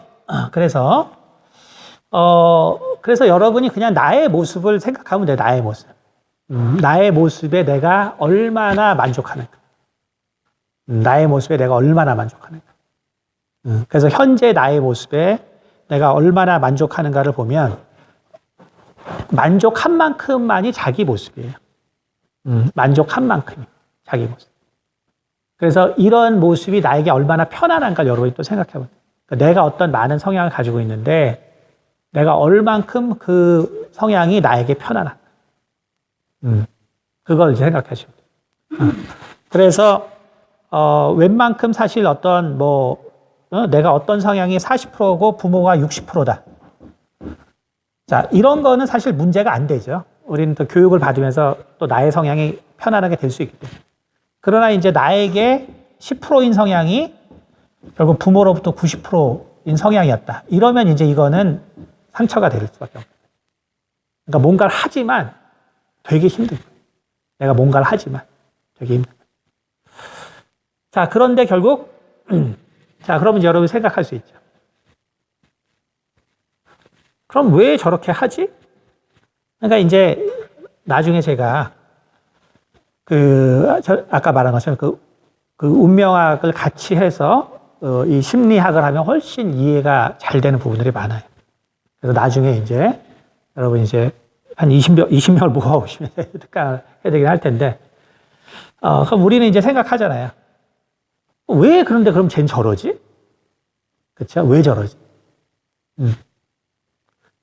여러분이 그냥 나의 모습을 생각하면 돼요. 나의 모습. 나의 모습에 내가 얼마나 만족하는가. 나의 모습에 내가 얼마나 만족하는가. 그래서 현재 나의 모습에 내가 얼마나 만족하는가를 보면 만족한 만큼만이 자기 모습이에요. 만족한 만큼이 자기 모습. 그래서 이런 모습이 나에게 얼마나 편안한가 여러분이 또 생각해 보세요. 그러니까 내가 어떤 많은 성향을 가지고 있는데 내가 얼만큼 그 성향이 나에게 편안한가. 그걸 이제 생각하시면 돼요. 그래서 웬만큼 사실 어떤 내가 어떤 성향이 40%고 부모가 60%다. 자, 이런 거는 사실 문제가 안 되죠. 우리는 또 교육을 받으면서 또 나의 성향이 편안하게 될 수 있기 때문에. 그러나 이제 나에게 10%인 성향이 결국 부모로부터 90%인 성향이었다. 이러면 이제 이거는 상처가 될 수밖에 없어요. 그러니까 뭔가를 하지만 되게 힘든 거예요. 내가 뭔가를 하지만 되게 힘든 거예요. 자, 그런데 결국 자, 그러면 이제 여러분이 생각할 수 있죠. 그럼 왜 저렇게 하지? 그러니까 이제 나중에 제가 아까 말한 것처럼 그 운명학을 같이 해서 이 심리학을 하면 훨씬 이해가 잘 되는 부분들이 많아요. 그래서 나중에 이제 여러분 이제 한 20명을 모아오시면 특강을 해야 되긴 할 텐데, 그럼 우리는 이제 생각하잖아요. 왜 그런데 그럼 쟨 저러지? 그쵸? 왜 저러지?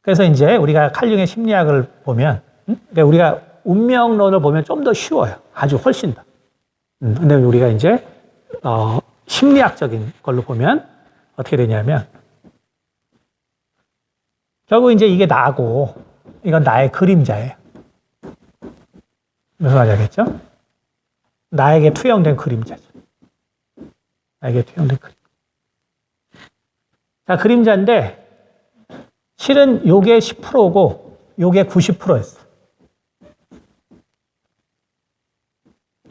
그래서 이제 우리가 칼 융의 심리학을 보면, 그러니까 우리가 운명론을 보면 좀 더 쉬워요. 아주 훨씬 더. 근데 우리가 이제, 심리학적인 걸로 보면 어떻게 되냐면, 결국 이제 이게 나고, 이건 나의 그림자예요. 무슨 말인지 알겠죠? 나에게 투영된 그림자죠. 나에게 투영된 그림. 자, 그림자인데, 실은 요게 10%고, 요게 90%였어.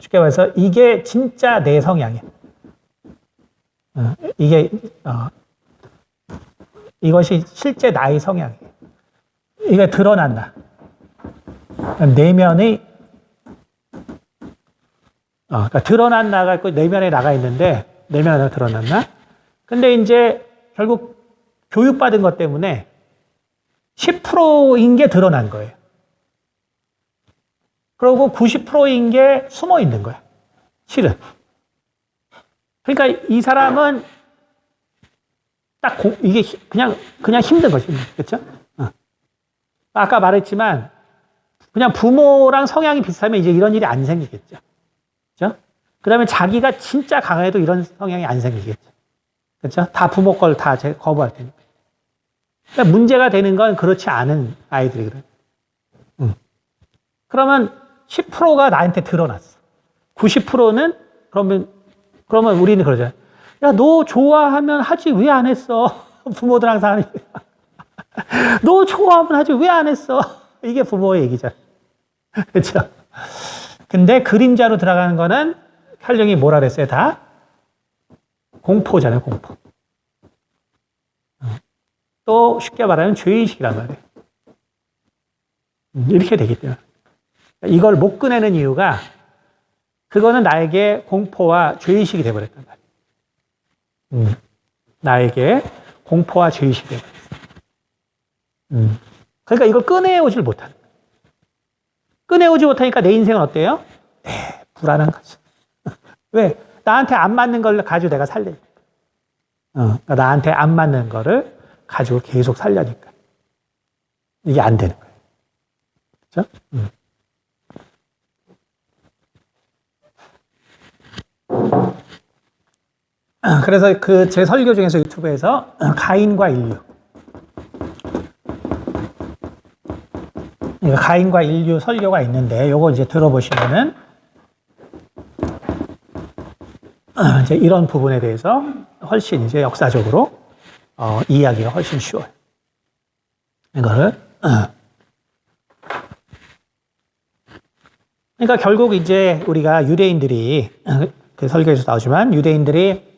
쉽게 말해서, 이게 진짜 내 성향이야. 이것이 실제 나의 성향이에요. 이게 드러난다. 내면의, 그러니까 드러난 나가 있고, 내면에 나가 있는데, 내면에 드러났나? 근데 이제, 결국, 교육받은 것 때문에, 10%인 게 드러난 거예요. 그리고 90%인 게 숨어 있는 거야. 실은. 그러니까 이 사람은 딱 이게 그냥 힘든 거지. 그렇죠? 아까 말했지만 그냥 부모랑 성향이 비슷하면 이제 이런 일이 안 생기겠죠. 그렇죠? 그다음에 자기가 진짜 강해도 이런 성향이 안 생기겠죠. 그렇죠? 다 부모 걸 다 거부할 테니까. 그러니까 문제가 되는 건 그렇지 않은 아이들이거든. 그러면 10%가 나한테 드러났어. 90%는 그러면 우리는 그러잖아. 야, 너 좋아하면 하지 왜 안 했어? 부모들 항상 하는 너 좋아하면 하지 왜 안 했어? 이게 부모의 얘기잖아. 그렇죠? 근데 그림자로 들어가는 거는 칼령이 뭐라 그랬어요? 다 공포잖아요, 공포. 또 쉽게 말하면 죄의식이란 말이에요. 이렇게 되기 때문에. 이걸 못 꺼내는 이유가 그거는 나에게 공포와 죄의식이 되어버렸단 말이에요. 나에게 공포와 죄의식이 되어버렸어요. 그러니까 이걸 꺼내오질 못하는 거예요. 꺼내오지 못하니까 내 인생은 어때요? 불안한 거죠. 왜? 나한테 안 맞는 걸 가지고 내가 살려니까. 그러니까 나한테 안 맞는 거를 가지고 계속 살려니까. 이게 안 되는 거예요. 그렇죠? 그래서 그 제 설교 중에서 유튜브에서 가인과 인류. 가인과 인류 설교가 있는데 요거 이제 들어보시면은 이제 이런 부분에 대해서 훨씬 이제 역사적으로 이해하기가 훨씬 쉬워요. 이거를 그러니까 결국 이제 우리가 유대인들이 그 설교에서 나오지만 유대인들이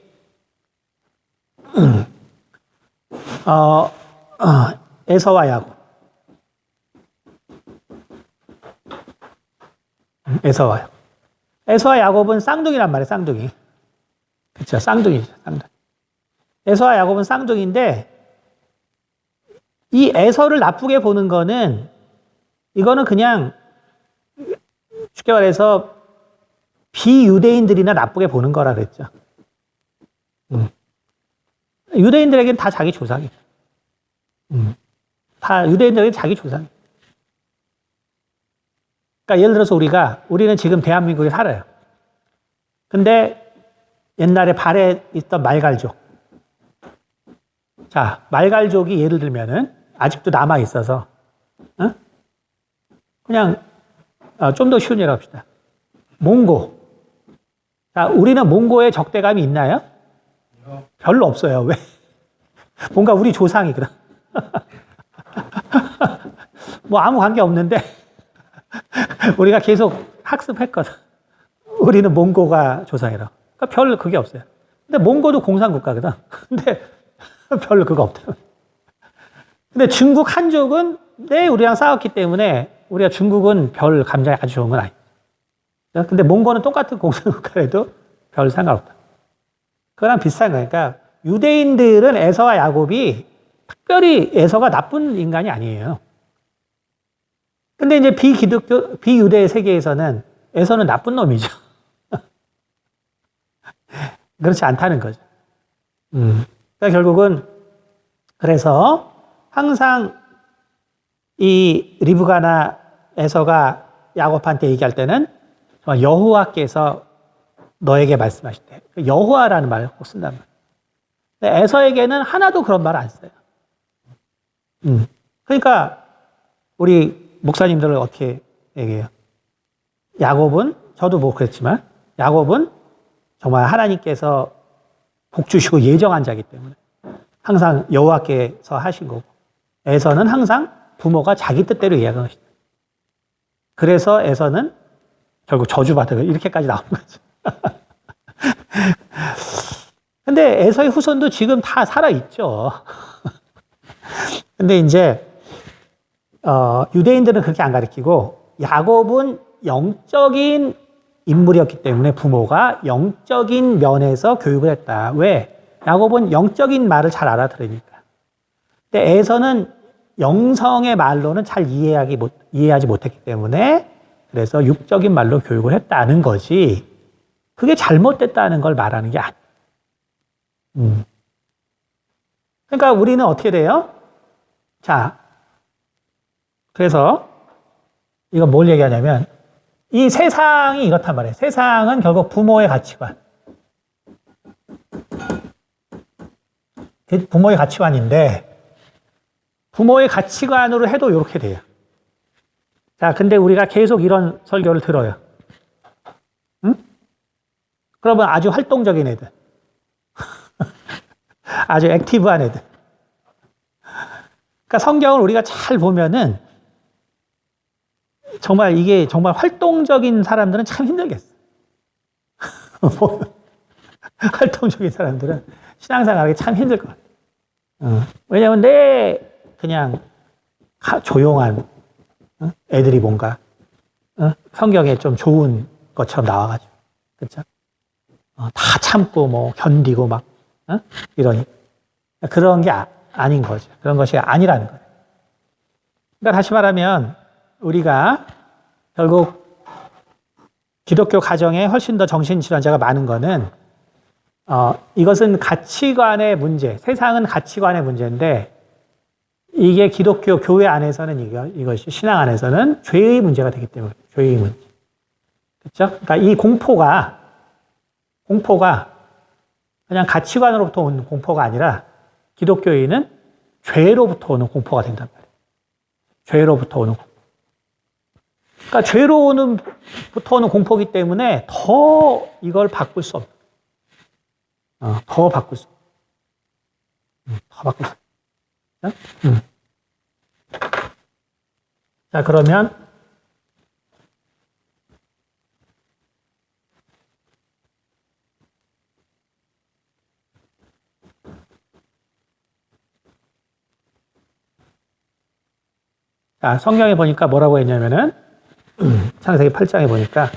에서와 야곱 에서와 야곱은 쌍둥이란 말이에요. 쌍둥이. 그렇죠. 쌍둥이죠. 쌍둥이. 에서와 야곱은 쌍둥이인데 이 에서를 나쁘게 보는 거는 이거는 그냥 쉽게 말해서 비유대인들이나 나쁘게 보는 거라 그랬죠. 유대인들에게는 다 자기 조상이에요. 다 유대인들에게는 자기 조상이에요. 그러니까 예를 들어서 우리는 지금 대한민국에 살아요. 근데 옛날에 발에 있던 말갈족. 자, 말갈족이 예를 들면은 아직도 남아 있어서, 그냥 좀 더 쉬운 예로 합시다. 몽고. 자, 우리는 몽고에 적대감이 있나요? 별로 없어요. 왜? 뭔가 우리 조상이거든. 뭐 아무 관계 없는데 우리가 계속 학습했거든. 우리는 몽고가 조상이라고. 그러니까 별 그게 없어요. 근데 몽고도 공산국가거든. 근데 별로 그거 없더라고요. 근데 중국 한족은 우리랑 싸웠기 때문에 우리가 중국은 별 감정이 아주 좋은 건 아니에요. 근데 몽고는 똑같은 공산국가라도 별 상관없다. 그거랑 비슷한 거니까 유대인들은 에서와 야곱이 특별히 에서가 나쁜 인간이 아니에요. 근데 이제 비기독교, 비유대 세계에서는 에서는 나쁜 놈이죠. 그렇지 않다는 거죠. 그러니까 결국은 그래서 항상 이 리브가나 에서가 야곱한테 얘기할 때는 여호와께서 너에게 말씀하실 때 여호와라는 말을 꼭 쓴단 말이에요. 근데 에서에게는 하나도 그런 말을 안 써요. 그러니까 우리 목사님들을 어떻게 얘기해요? 야곱은 저도 뭐 그랬지만 야곱은 정말 하나님께서 복 주시고 예정한 자이기 때문에 항상 여호와께서 하신 거고 에서는 항상 부모가 자기 뜻대로 이해하는 것이다. 그래서 에서는 결국 저주받아 이렇게까지 나온 거죠. 근데 에서의 후손도 지금 다 살아있죠. 근데 이제 유대인들은 그렇게 안 가르치고 야곱은 영적인 인물이었기 때문에 부모가 영적인 면에서 교육을 했다. 왜? 야곱은 영적인 말을 잘 알아들으니까. 근데 에서는 영성의 말로는 잘 이해하지 못했기 때문에 그래서 육적인 말로 교육을 했다는 거지 그게 잘못됐다는 걸 말하는 게 아니에요. 그러니까 우리는 어떻게 돼요? 자, 그래서 이거 뭘 얘기하냐면 이 세상이 이렇단 말이에요. 세상은 결국 부모의 가치관. 부모의 가치관인데 부모의 가치관으로 해도 이렇게 돼요. 자, 근데 우리가 계속 이런 설교를 들어요. 응? 그러면 아주 활동적인 애들. 아주 액티브한 애들. 그러니까 성경을 우리가 잘 보면은 정말 이게 정말 활동적인 사람들은 참 힘들겠어. 활동적인 사람들은 신앙생활하기 참 힘들 것 같아. 왜냐면 그냥 조용한 애들이 뭔가 성경에 좀 좋은 것처럼 나와가지고 그렇죠? 다 참고 뭐 견디고 막 이러니 그런 게 아닌 거죠. 그런 것이 아니라는 거예요. 그러니까 다시 말하면 우리가 결국 기독교 가정에 훨씬 더 정신질환자가 많은 거는 이것은 가치관의 문제, 세상은 가치관의 문제인데 이게 기독교 교회 안에서는 이것이 신앙 안에서는 죄의 문제가 되기 때문에 죄의 문제. 그렇죠? 그러니까 이 공포가 그냥 가치관으로부터 오는 공포가 아니라 기독교인은 죄로부터 오는 공포가 된단 말이에요. 죄로부터 오는 공포. 그러니까 죄로부터 오는 공포이기 때문에 더 이걸 바꿀 수 없는. 더 바꿀 수 없는. 더 바꿀 수 없는. 자, 그러면 자, 성경에 보니까 뭐라고 했냐면은 창세기 8장에 보니까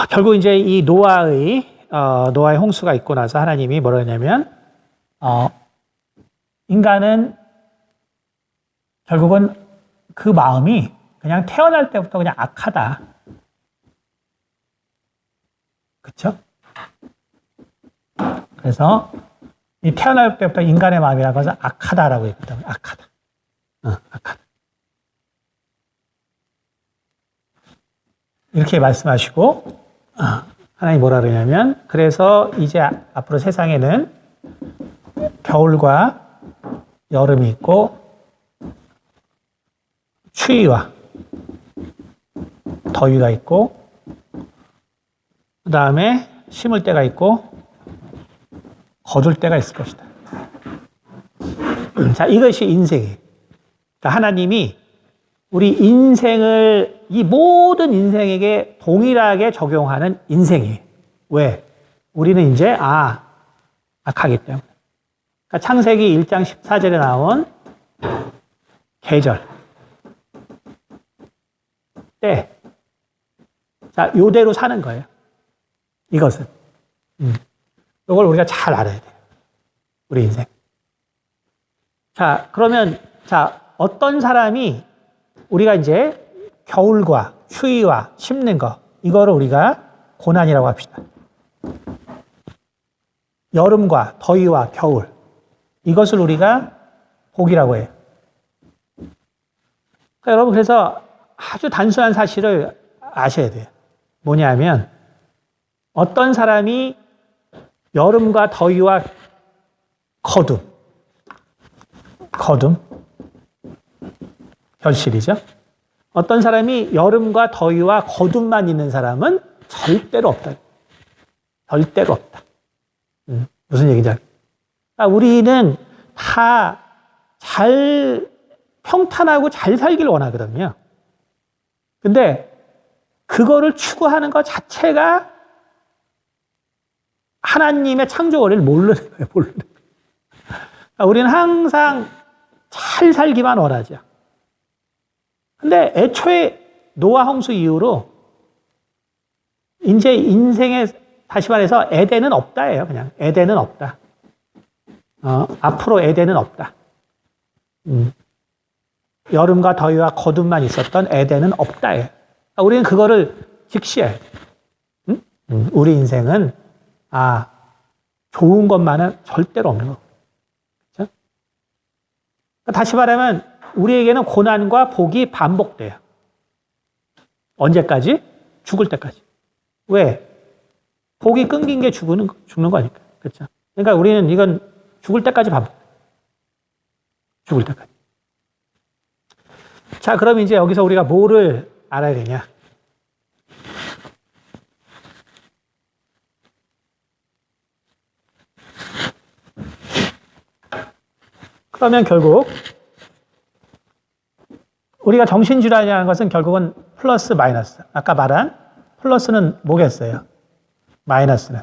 결국 이제 이 노아의 홍수가 있고 나서 하나님이 뭐라 했냐면 인간은 결국은 그 마음이 그냥 태어날 때부터 그냥 악하다. 그렇죠? 그래서 이 태어날 때부터 인간의 마음이라는 것은 악하다라고 얘기했다. 악하다. 악하다. 이렇게 말씀하시고 하나님 뭐라 그러냐면 그래서 이제 앞으로 세상에는 겨울과 여름이 있고 추위와 더위가 있고 그 다음에 심을 때가 있고 거둘 때가 있을 것이다. 자, 이것이 인생이에요. 그러니까 하나님이 우리 인생을 이 모든 인생에게 동일하게 적용하는 인생이에요. 왜? 우리는 이제 악하기 때문에. 그러니까 창세기 1장 14절에 나온 계절, 때, 자, 요대로 사는 거예요. 이것은. 이걸 우리가 잘 알아야 돼요. 우리 인생. 자, 그러면, 어떤 사람이 우리가 이제 겨울과 추위와 심는 거, 이거를 우리가 고난이라고 합시다. 여름과 더위와 겨울, 이것을 우리가 복이라고 해요. 그러니까 여러분, 그래서 아주 단순한 사실을 아셔야 돼요. 뭐냐면, 어떤 사람이 여름과 더위와 거둠, 결실이죠. 어떤 사람이 여름과 더위와 거둠만 있는 사람은 절대로 없다. 절대로 없다. 무슨 얘기인지 알겠죠? 우리는 다 평탄하고 잘 살기를 원하거든요. 근데 그거를 추구하는 것 자체가 하나님의 창조 원리를 모르는 거예요. 우리는 항상 잘 살기만 원하죠. 근데 애초에 노아 홍수 이후로 이제 인생에 다시 말해서 에덴은 없다예요. 그냥 에덴은 없다. 앞으로 에덴은 없다. 여름과 더위와 거둠만 있었던 에덴은 없다예요. 우리는 그거를 직시해요. 우리 인생은 좋은 것만은 절대로 없는 거. 그렇죠? 다시 말하면 우리에게는 고난과 복이 반복돼요. 언제까지? 죽을 때까지. 왜? 복이 끊긴 게 죽는 거니까. 그렇죠? 그러니까 우리는 이건 죽을 때까지 반복돼요. 죽을 때까지. 자, 그럼 이제 여기서 우리가 뭐를 알아야 되냐? 그러면 결국 우리가 정신질환이라는 것은 결국은 플러스 마이너스. 아까 말한 플러스는 뭐겠어요? 마이너스는.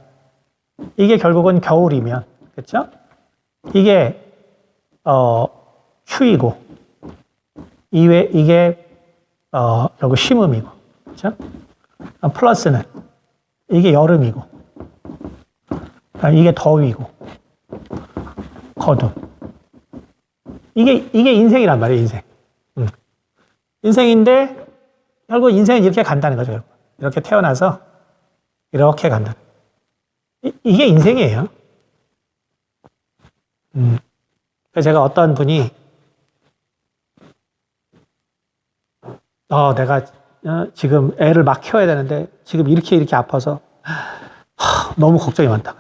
이게 결국은 겨울이면, 그렇죠? 이게 추위고, 이게 결국 심음이고, 그렇죠? 플러스는 이게 여름이고, 이게 더위고, 거둠. 이게 인생이란 말이에요, 인생. 인생인데 결국 인생은 이렇게 간다는 거죠. 이렇게 태어나서 이렇게 간다. 이게 인생이에요. 그래서 제가 어떤 분이 내가 지금 애를 막 키워야 되는데 지금 이렇게 아파서 너무 걱정이 많다.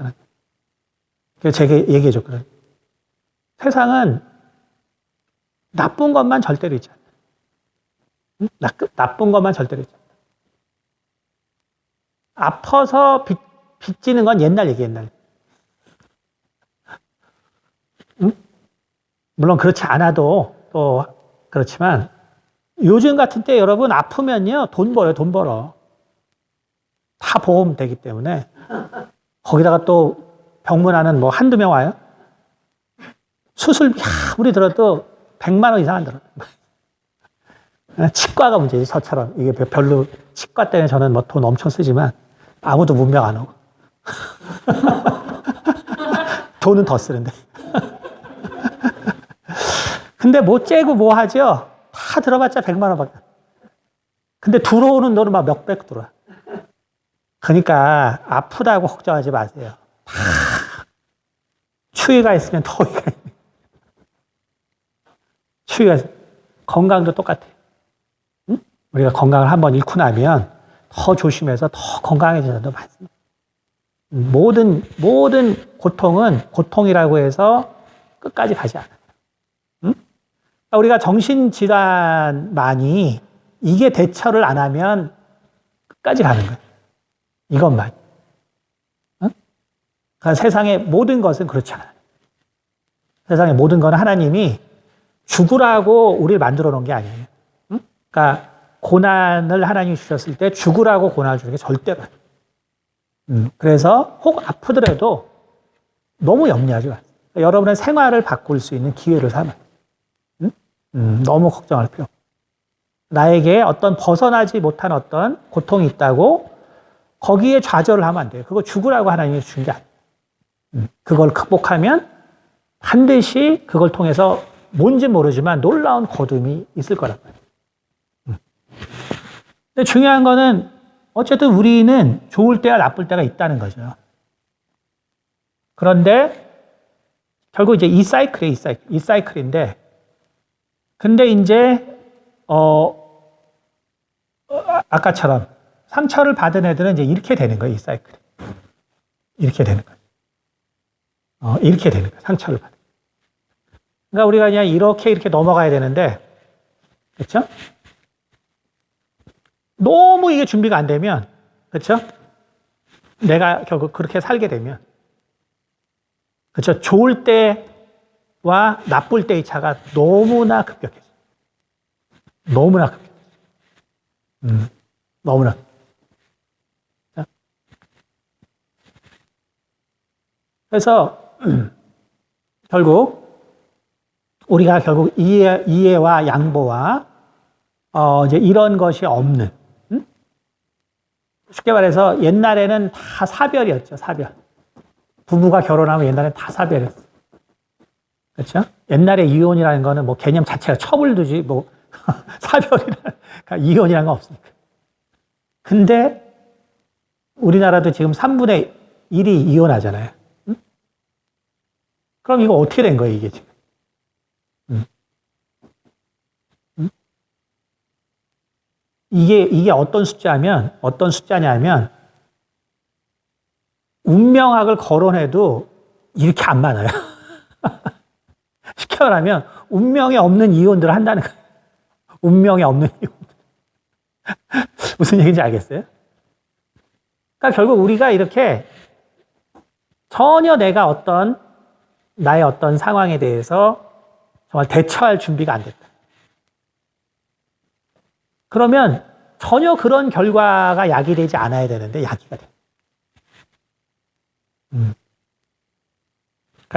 그래서 제가 얘기해 줬거든요. 세상은 나쁜 것만 절대로 있지 않아요. 나쁜 것만 절대로 있지 않아요. 아파서 빚지는 건 옛날 얘기, 옛날. 물론 그렇지 않아도 또 그렇지만 요즘 같은 때 여러분 아프면요 돈 벌어요, 돈 벌어. 다 보험 되기 때문에 거기다가 또 병문안은 뭐 한두 명 와요. 수술비 아무리 들어도 100만 원 이상 안 들어. 치과가 문제지, 저처럼. 이게 별로 치과 때문에 저는 뭐 돈 엄청 쓰지만 아무도 문명 안 오고. 돈은 더 쓰는데. 근데 뭐 째고 뭐 하죠? 다 들어봤자 100만 원밖에. 근데 들어오는 돈은 막 몇백 들어와. 그러니까 아프다고 걱정하지 마세요. 추위가 있으면 더위가 있네. 추위가 있으면 건강도 똑같아요. 응? 우리가 건강을 한번 잃고 나면 더 조심해서 더 건강해지는 도 많습니다. 모든 고통은 고통이라고 해서 끝까지 가지 않아요. 응? 우리가 정신질환만이 이게 대처를 안 하면 끝까지 가는 거예요. 이것만. 응? 그러니까 세상의 모든 것은 그렇지 않아요. 세상의 모든 건 하나님이 죽으라고 우리를 만들어 놓은 게 아니에요. 응? 그러니까 고난을 하나님이 주셨을 때 죽으라고 고난을 주는 게 절대로 아니에요. 그래서 혹 아프더라도 너무 염려하지 마세요. 그러니까 여러분의 생활을 바꿀 수 있는 기회를 삼아요. 응? 너무 걱정할 필요 없어요. 나에게 어떤 벗어나지 못한 어떤 고통이 있다고 거기에 좌절을 하면 안 돼요. 그거 죽으라고 하나님이 준 게 아니에요. 그걸 극복하면 반드시 그걸 통해서 뭔지 모르지만 놀라운 거둠이 있을 거란 말이에요. 근데 중요한 거는 어쨌든 우리는 좋을 때와 나쁠 때가 있다는 거죠. 그런데 결국 이제 이 사이클인데 근데 이제 아까처럼 상처를 받은 애들은 이제 이렇게 되는 거예요, 이 사이클이. 이렇게 되는 거예요. 이렇게 되는 거예요, 상처를 받은. 그러니까 우리가 그냥 이렇게 넘어가야 되는데, 그렇죠? 너무 이게 준비가 안 되면, 그렇죠? 내가 결국 그렇게 살게 되면, 그렇죠? 좋을 때와 나쁠 때의 차가 너무나 급격해져. 너무나 급격해져. 너무나. 그래서 결국 우리가 결국 이해와 양보와 이제 이런 것이 없는, 쉽게 말해서 옛날에는 다 사별이었죠, 사별. 부부가 결혼하면 옛날에는 다 사별이었어. 그렇죠? 옛날에 이혼이라는 거는 뭐 개념 자체가 처벌두지 뭐 사별이라는 그러니까 이혼이라는 건 없으니까. 근데 우리나라도 지금 3분의 1이 이혼하잖아요. 응? 그럼 이거 어떻게 된 거예요, 이게 지금? 응? 응? 이게 어떤 숫자냐면 운명학을 거론해도 이렇게 안 많아요. 쉽게 말하면 운명에 없는 이혼들을 한다는 거예요. 운명에 없는 이혼들. 무슨 얘기인지 알겠어요? 그러니까 결국 우리가 이렇게 전혀 나의 어떤 상황에 대해서 정말 대처할 준비가 안 됐다. 그러면 전혀 그런 결과가 야기되지 않아야 되는데 야기가 돼. 그러니까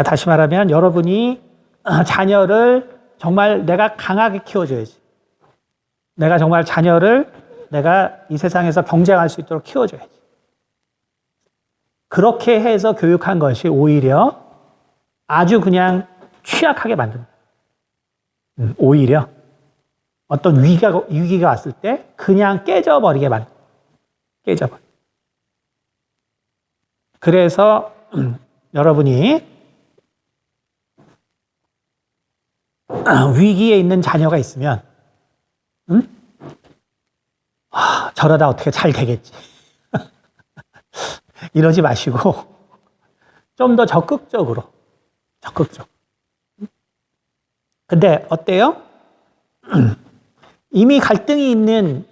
다시 말하면 여러분이 자녀를 정말 내가 강하게 키워줘야지. 내가 정말 자녀를 내가 이 세상에서 경쟁할 수 있도록 키워줘야지. 그렇게 해서 교육한 것이 오히려 아주 그냥 취약하게 만든다. 오히려. 어떤 위기가 왔을 때 그냥 깨져버리게 만든 거예요. 깨져버려. 그래서 여러분이 위기에 있는 자녀가 있으면 저러다 어떻게 잘 되겠지. 이러지 마시고 좀 더 적극적으로. 근데 어때요? 이미 갈등이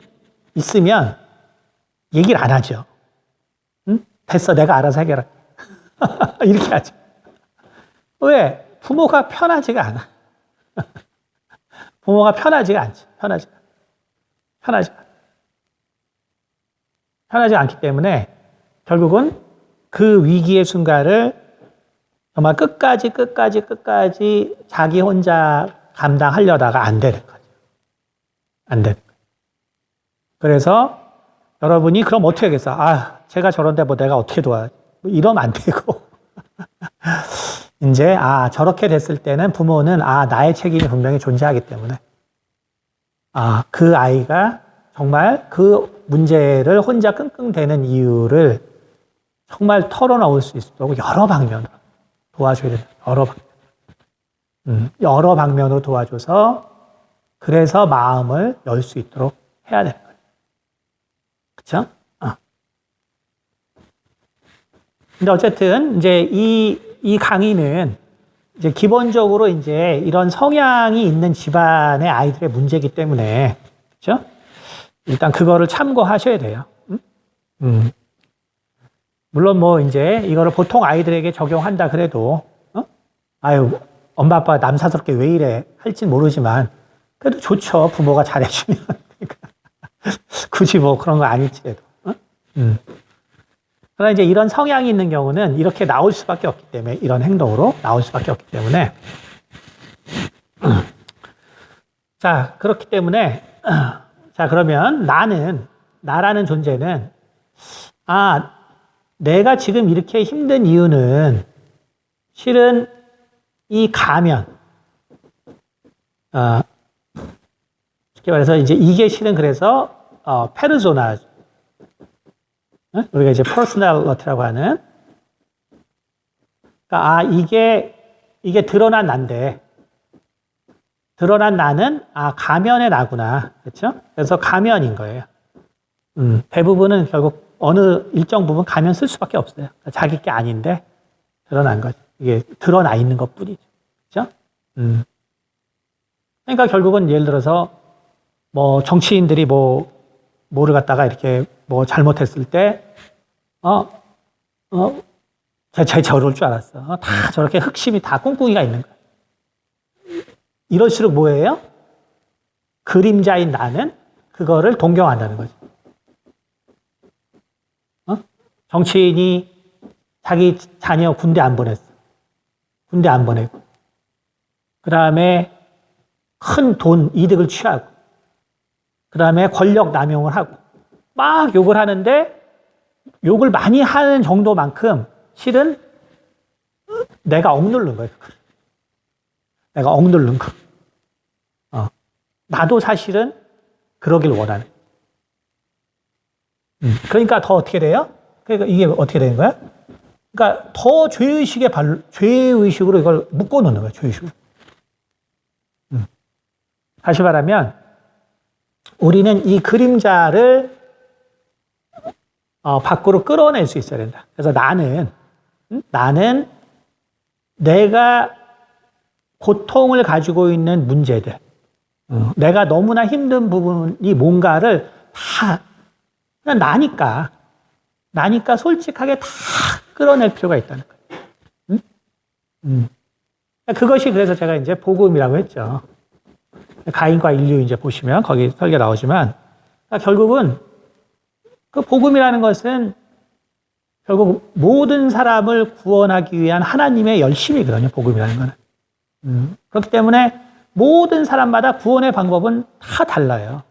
있으면 얘기를 안 하죠. 됐어, 내가 알아서 해결할게. 이렇게 하죠. 왜? 부모가 편하지가 않아. 부모가 편하지가 않지. 편하지 않기 때문에 결국은 그 위기의 순간을 정말 끝까지 자기 혼자 감당하려다가 안 되는 거죠. 안 되는 거예요. 그래서 여러분이 그럼 어떻게 하겠어? 제가 저런데 뭐 내가 어떻게 도와? 이러면 안 되고. 이제, 저렇게 됐을 때는 부모는, 나의 책임이 분명히 존재하기 때문에, 그 아이가 정말 그 문제를 혼자 끙끙대는 이유를 정말 털어놓을 수 있도록 여러 방면으로 도와줘야 된다. 여러 방면으로 도와줘서 그래서 마음을 열 수 있도록 해야 되는 거예요. 그쵸? 근데 어쨌든 이제 이 강의는 이제 기본적으로 이제 이런 성향이 있는 집안의 아이들의 문제이기 때문에 그렇죠? 일단 그거를 참고하셔야 돼요. 물론 뭐 이제 이거를 보통 아이들에게 적용한다 그래도 엄마 아빠 남사스럽게 왜 이래 할진 모르지만 그래도 좋죠. 부모가 잘해주면. 그러니까 굳이 뭐 그런 거 아닐지라도. 그러나 이제 이런 성향이 있는 경우는 이렇게 나올 수밖에 없기 때문에 이런 행동으로 나올 수밖에 없기 때문에 자 그렇기 때문에 자 그러면 나라는 존재는 내가 지금 이렇게 힘든 이유는 실은 이 가면 쉽게 말해서 이제 이게 실은 그래서 페르소나 우리가 이제 퍼스널리티라고 하는 그러니까 이게 드러난 나인데 드러난 나는 가면의 나구나. 그렇죠? 그래서 가면인 거예요. 대부분은 결국 어느 일정 부분 가면 쓸 수밖에 없어요. 그러니까 자기 게 아닌데 드러난 거죠. 이게 드러나 있는 것뿐이죠. 그렇죠? 그러니까 결국은 예를 들어서 뭐 정치인들이 뭐를 갖다가 이렇게 뭐 잘못했을 때 쟤 저럴 줄 알았어. 다 저렇게 흑심이 다 꿍꿍이가 있는 거야. 이럴수록 뭐예요? 그림자인 나는 그거를 동경한다는 거죠. 정치인이 자기 자녀 군대 안 보냈어. 군대 안 보내고. 그 다음에 큰 돈, 이득을 취하고. 그 다음에 권력 남용을 하고. 막 욕을 하는데 욕을 많이 하는 정도만큼 실은 내가 억누른 거예요. 내가 억누른 거. 나도 사실은 그러길 원하는. 그러니까 더 어떻게 돼요? 그러니까 이게 어떻게 되는 거야? 그러니까 더 죄의식으로 이걸 묶어놓는 거예요. 죄의식으로. 다시 말하면 우리는 이 그림자를 밖으로 끌어낼 수 있어야 된다. 그래서 나는 내가 고통을 가지고 있는 문제들, 내가 너무나 힘든 부분이 뭔가를 다 그냥 나니까 솔직하게 다 끌어낼 필요가 있다는 거예요. 그것이 그래서 제가 이제 복음이라고 했죠. 가인과 인류 이제 보시면 거기 설계 나오지만 결국은 그 복음이라는 것은 결국 모든 사람을 구원하기 위한 하나님의 열심이거든요. 복음이라는 거는. 그렇기 때문에 모든 사람마다 구원의 방법은 다 달라요.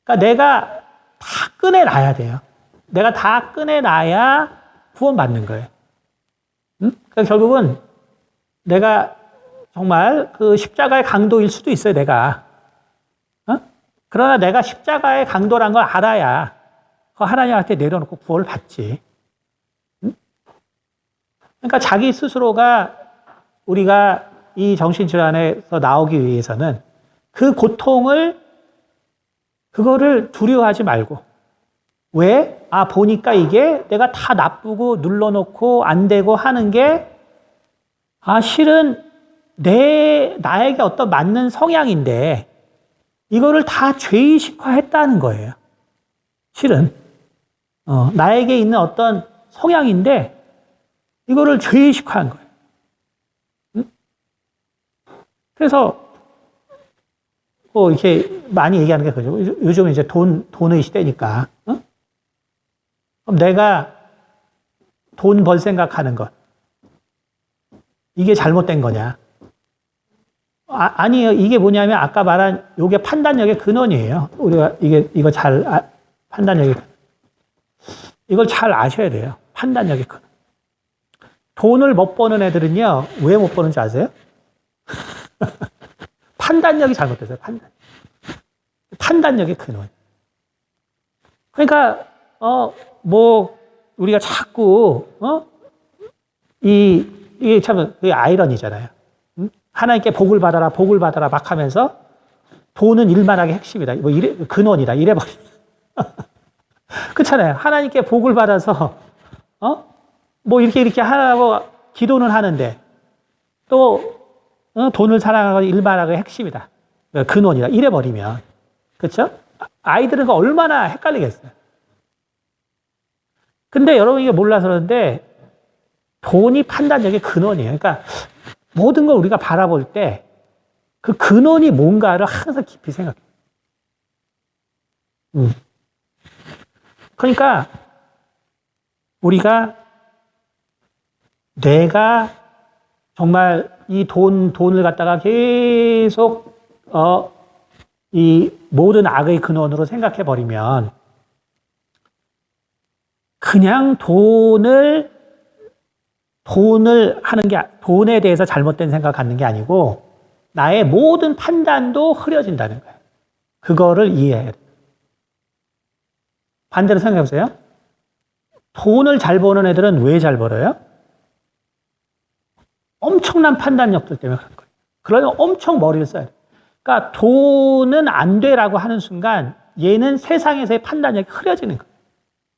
그러니까 내가 다 꺼내놔야 돼요. 내가 다 꺼내놔야 구원받는 거예요. 그러니까 결국은 내가 정말 그 십자가의 강도일 수도 있어요, 내가. 그러나 내가 십자가의 강도란 걸 알아야 하나님한테 내려놓고 구원을 받지. 응? 그러니까 자기 스스로가 우리가 이 정신질환에서 나오기 위해서는 그 고통을 그거를 두려워하지 말고 왜? 보니까 이게 내가 다 나쁘고 눌러놓고 안 되고 하는 게 실은 나에게 어떤 맞는 성향인데 이거를 다 죄의식화했다는 거예요. 실은 나에게 있는 어떤 성향인데 이거를 죄의식화한 거예요. 응? 그래서 이렇게 많이 얘기하는 게 그죠. 요즘 이제 돈의 시대니까. 응? 그럼 내가 돈 벌 생각하는 것 이게 잘못된 거냐? 아니에요. 이게 뭐냐면 아까 말한 요게 판단력의 근원이에요. 우리가 이거 판단력의 이걸 잘 아셔야 돼요. 판단력의 근원. 돈을 못 버는 애들은요. 왜 못 버는지 아세요? 판단력이 잘못됐어요. 판단력의 근원. 그러니까 우리가 자꾸 이게 참 아이러니잖아요. 하나님께 복을 받아라 막 하면서 돈은 일만하게 핵심이다. 근원이다. 이래버리면. 그렇잖아요. 하나님께 복을 받아서, 이렇게 하라고 기도는 하는데, 또, 돈을 사랑하고 일만하게 핵심이다. 근원이다. 이래버리면. 그렇죠? 아이들은 얼마나 헷갈리겠어요. 근데 여러분 이게 몰라서 그러는데, 돈이 판단력의 근원이에요. 그러니까, 모든 걸 우리가 바라볼 때 그 근원이 뭔가를 항상 깊이 생각해요. 그러니까 우리가 내가 정말 이 돈을 갖다가 계속 이 모든 악의 근원으로 생각해 버리면 그냥 돈을 하는 게, 돈에 대해서 잘못된 생각을 갖는 게 아니고, 나의 모든 판단도 흐려진다는 거예요. 그거를 이해해야 돼요. 반대로 생각해 보세요. 돈을 잘 버는 애들은 왜 잘 벌어요? 엄청난 판단력들 때문에 그런 거예요. 그러면 엄청 머리를 써야 돼요. 그러니까 돈은 안 돼라고 하는 순간, 얘는 세상에서의 판단력이 흐려지는 거예요.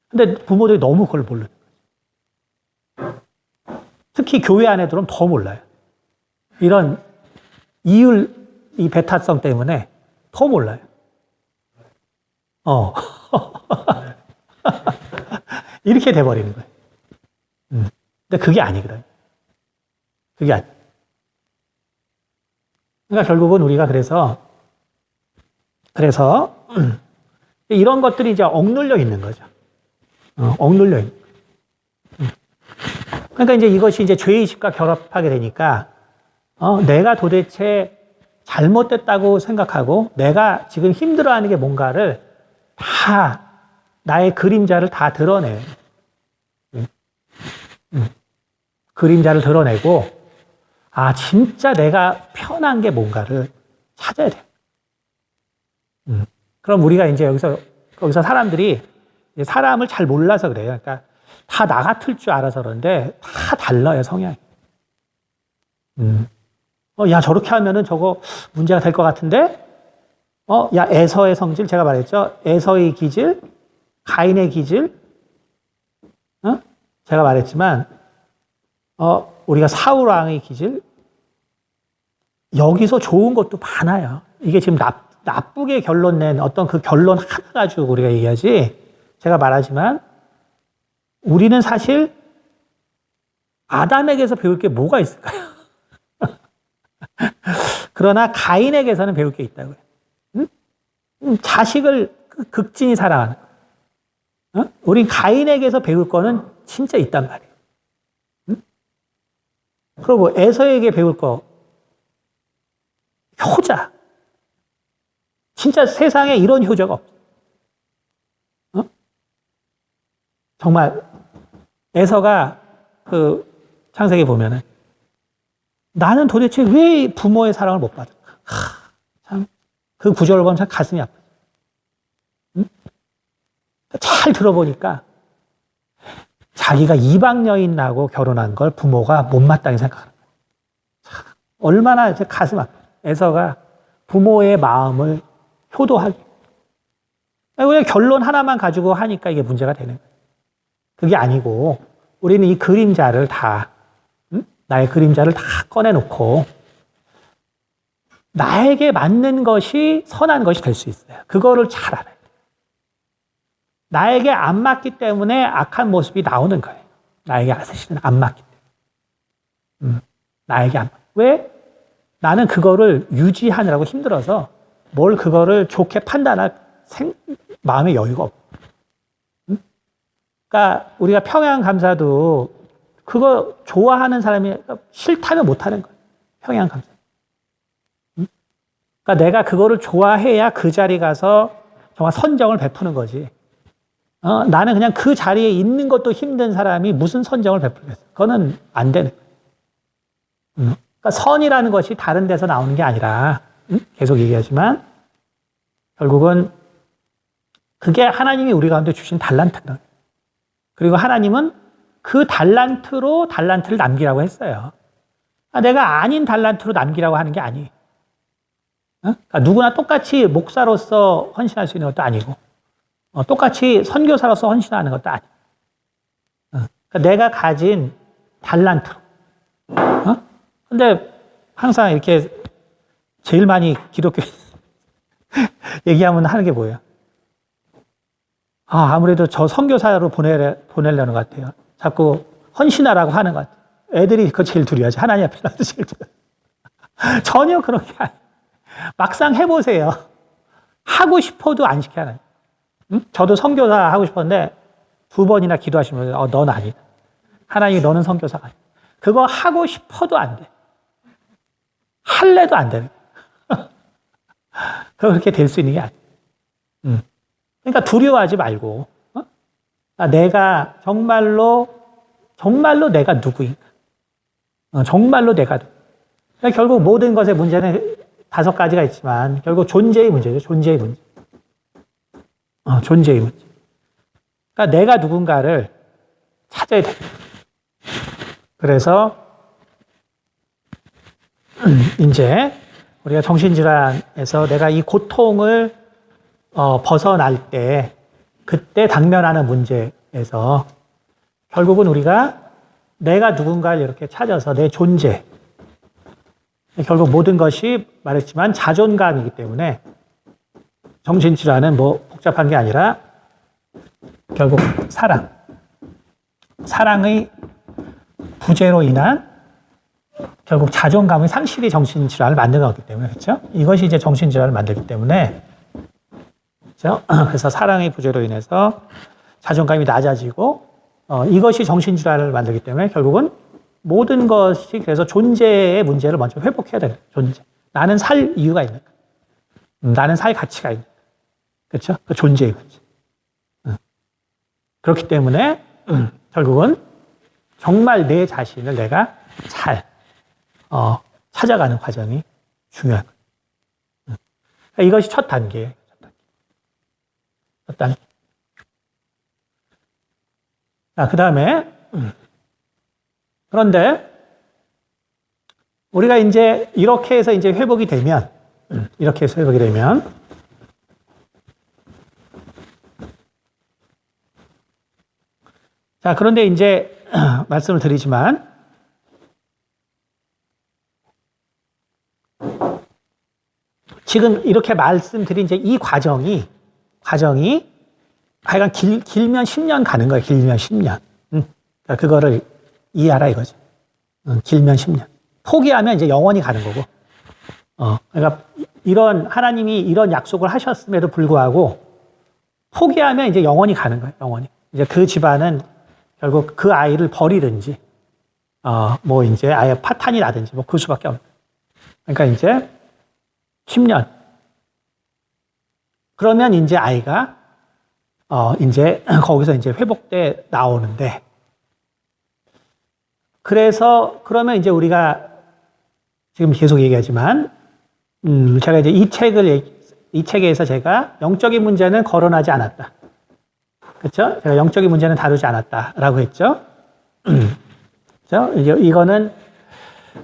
근데 부모들이 너무 그걸 모르는 거예요. 특히 교회 안에 들어오면 더 몰라요. 이런 이 배타성 때문에 더 몰라요. 이렇게 돼버리는 거예요. 근데 그게 아니거든요. 그게 아니에요. 그러니까 결국은 우리가 그래서 이런 것들이 이제 억눌려 있는 거죠. 억눌려 있는 거예요. 그러니까 이제 이것이 이제 죄의식과 결합하게 되니까, 내가 도대체 잘못됐다고 생각하고, 내가 지금 힘들어하는 게 뭔가를 나의 그림자를 다 드러내요. 그림자를 드러내고, 진짜 내가 편한 게 뭔가를 찾아야 돼요. 그럼 우리가 이제 거기서 사람들이 사람을 잘 몰라서 그래요. 그러니까 다 나 같을 줄 알아서 그런데 다 달라요, 성향이. 야, 저렇게 하면은 저거 문제가 될 것 같은데? 야, 에서의 성질, 제가 말했죠? 에서의 기질, 가인의 기질, 제가 말했지만, 우리가 사울 왕의 기질, 여기서 좋은 것도 많아요. 이게 지금 나쁘게 결론 낸 어떤 그 결론 하나 가지고 우리가 얘기하지, 제가 말하지만, 우리는 사실 아담에게서 배울 게 뭐가 있을까요? 그러나 가인에게서는 배울 게 있다고요. 자식을 극진히 사랑하는 거. 우린 가인에게서 배울 거는 진짜 있단 말이에요. 그리고 에서에게 배울 거, 효자. 진짜 세상에 이런 효자가 없어. 정말 에서가 창세기 보면은 나는 도대체 왜 부모의 사랑을 못 받을까? 참 그 구절을 보면 참 가슴이 아파요. 잘 들어보니까 자기가 이방 여인하고 결혼한 걸 부모가 못마땅히 생각하는 거예요. 얼마나 이제 가슴 아파. 에서가 부모의 마음을 효도하게. 그냥 결론 하나만 가지고 하니까 이게 문제가 되는 거예요. 그게 아니고 우리는 이 그림자를 다, 나의 그림자를 다 꺼내놓고 나에게 맞는 것이 선한 것이 될 수 있어요. 그거를 잘 알아요. 나에게 안 맞기 때문에 악한 모습이 나오는 거예요. 나에게 사실은 안 맞기 때문에. 나에게 안 맞. 왜? 나는 그거를 유지하느라고 힘들어서 뭘 그거를 좋게 판단할 마음의 여유가 없고. 그러니까 우리가 평양감사도 그거 좋아하는 사람이 싫다면 못하는 거예요. 평양감사. 그러니까 내가 그거를 좋아해야 그 자리 가서 정말 선정을 베푸는 거지. 나는 그냥 그 자리에 있는 것도 힘든 사람이 무슨 선정을 베풀겠어. 그거는 안 되는 거예요. 그러니까 선이라는 것이 다른 데서 나오는 게 아니라, 계속 얘기하지만, 결국은 그게 하나님이 우리 가운데 주신 달란트다. 그리고 하나님은 그 달란트로 달란트를 남기라고 했어요. 내가 아닌 달란트로 남기라고 하는 게 아니에요. 그러니까 누구나 똑같이 목사로서 헌신할 수 있는 것도 아니고, 똑같이 선교사로서 헌신하는 것도 아니고, 그러니까 내가 가진 달란트로. 근데 항상 이렇게 제일 많이 기독교 얘기하면 하는 게 뭐예요? 아무래도 저 선교사로 보내려는 것 같아요. 자꾸 헌신하라고 하는 것 같아요. 애들이 그거 제일 두려워하지. 하나님 앞에 나도 제일 두려워. 전혀 그런 게 아니에요. 막상 해보세요. 하고 싶어도 안 시켜, 하나님. 저도 선교사 하고 싶었는데 2번이나 기도하시면 넌 아니다. 하나님이 너는 선교사가 아니다. 그거 하고 싶어도 안 돼. 할래도 안 되는 거예요. 그렇게 될 수 있는 게 아니에요. 그러니까 두려워하지 말고, 내가 정말로 내가 누구인가. 정말로 내가 누구. 그러니까 결국 모든 것의 문제는 5가지가 있지만, 결국 존재의 문제죠. 존재의 문제. 존재의 문제. 그러니까 내가 누군가를 찾아야 됩니다. 그래서, 이제, 우리가 정신질환에서 내가 이 고통을 벗어날 때, 그때 당면하는 문제에서 결국은 우리가 내가 누군가를 이렇게 찾아서 내 존재, 결국 모든 것이 말했지만 자존감이기 때문에 정신질환은 뭐 복잡한 게 아니라 결국 사랑의 부재로 인한 결국 자존감의 상실이 정신질환을 만드는 거기 때문에, 그렇죠? 이것이 이제 정신질환을 만들기 때문에, 그렇죠? 그래서 사랑의 부재로 인해서 자존감이 낮아지고, 이것이 정신질환을 만들기 때문에 결국은 모든 것이 그래서 존재의 문제를 먼저 회복해야 돼요. 존재. 나는 살 이유가 있는 거야. 나는 살 가치가 있는 거야. 그렇죠? 그 존재의 문제. 그렇기 때문에 결국은 정말 내 자신을 내가 잘 찾아가는 과정이 중요한 거예요. 그러니까 이것이 첫 단계예요. 첫 단계. 자, 그 다음에 그런데 우리가 이제 이렇게 해서 이제 회복이 되면 자, 그런데 이제 말씀을 드리지만 지금 이렇게 말씀드린 이제 이 과정이 하여간 길면 10년 가는 거예요. 길면 10년. 그러니까 그거를 이해하라 이거죠. 길면 10년. 포기하면 이제 영원히 가는 거고. 그러니까 하나님이 이런 약속을 하셨음에도 불구하고 포기하면 이제 영원히 가는 거예요. 영원히. 이제 그 집안은 결국 그 아이를 버리든지, 뭐 이제 아예 파탄이 나든지 뭐 그 수밖에 없는. 그러니까 이제 10년. 그러면 이제 아이가 이제 거기서 이제 회복돼 나오는데, 그러면 이제 우리가 지금 계속 얘기하지만, 제가 이제 이 책에서 제가 영적인 문제는 거론하지 않았다. 그렇죠? 제가 영적인 문제는 다루지 않았다라고 했죠. 그렇죠? 이거는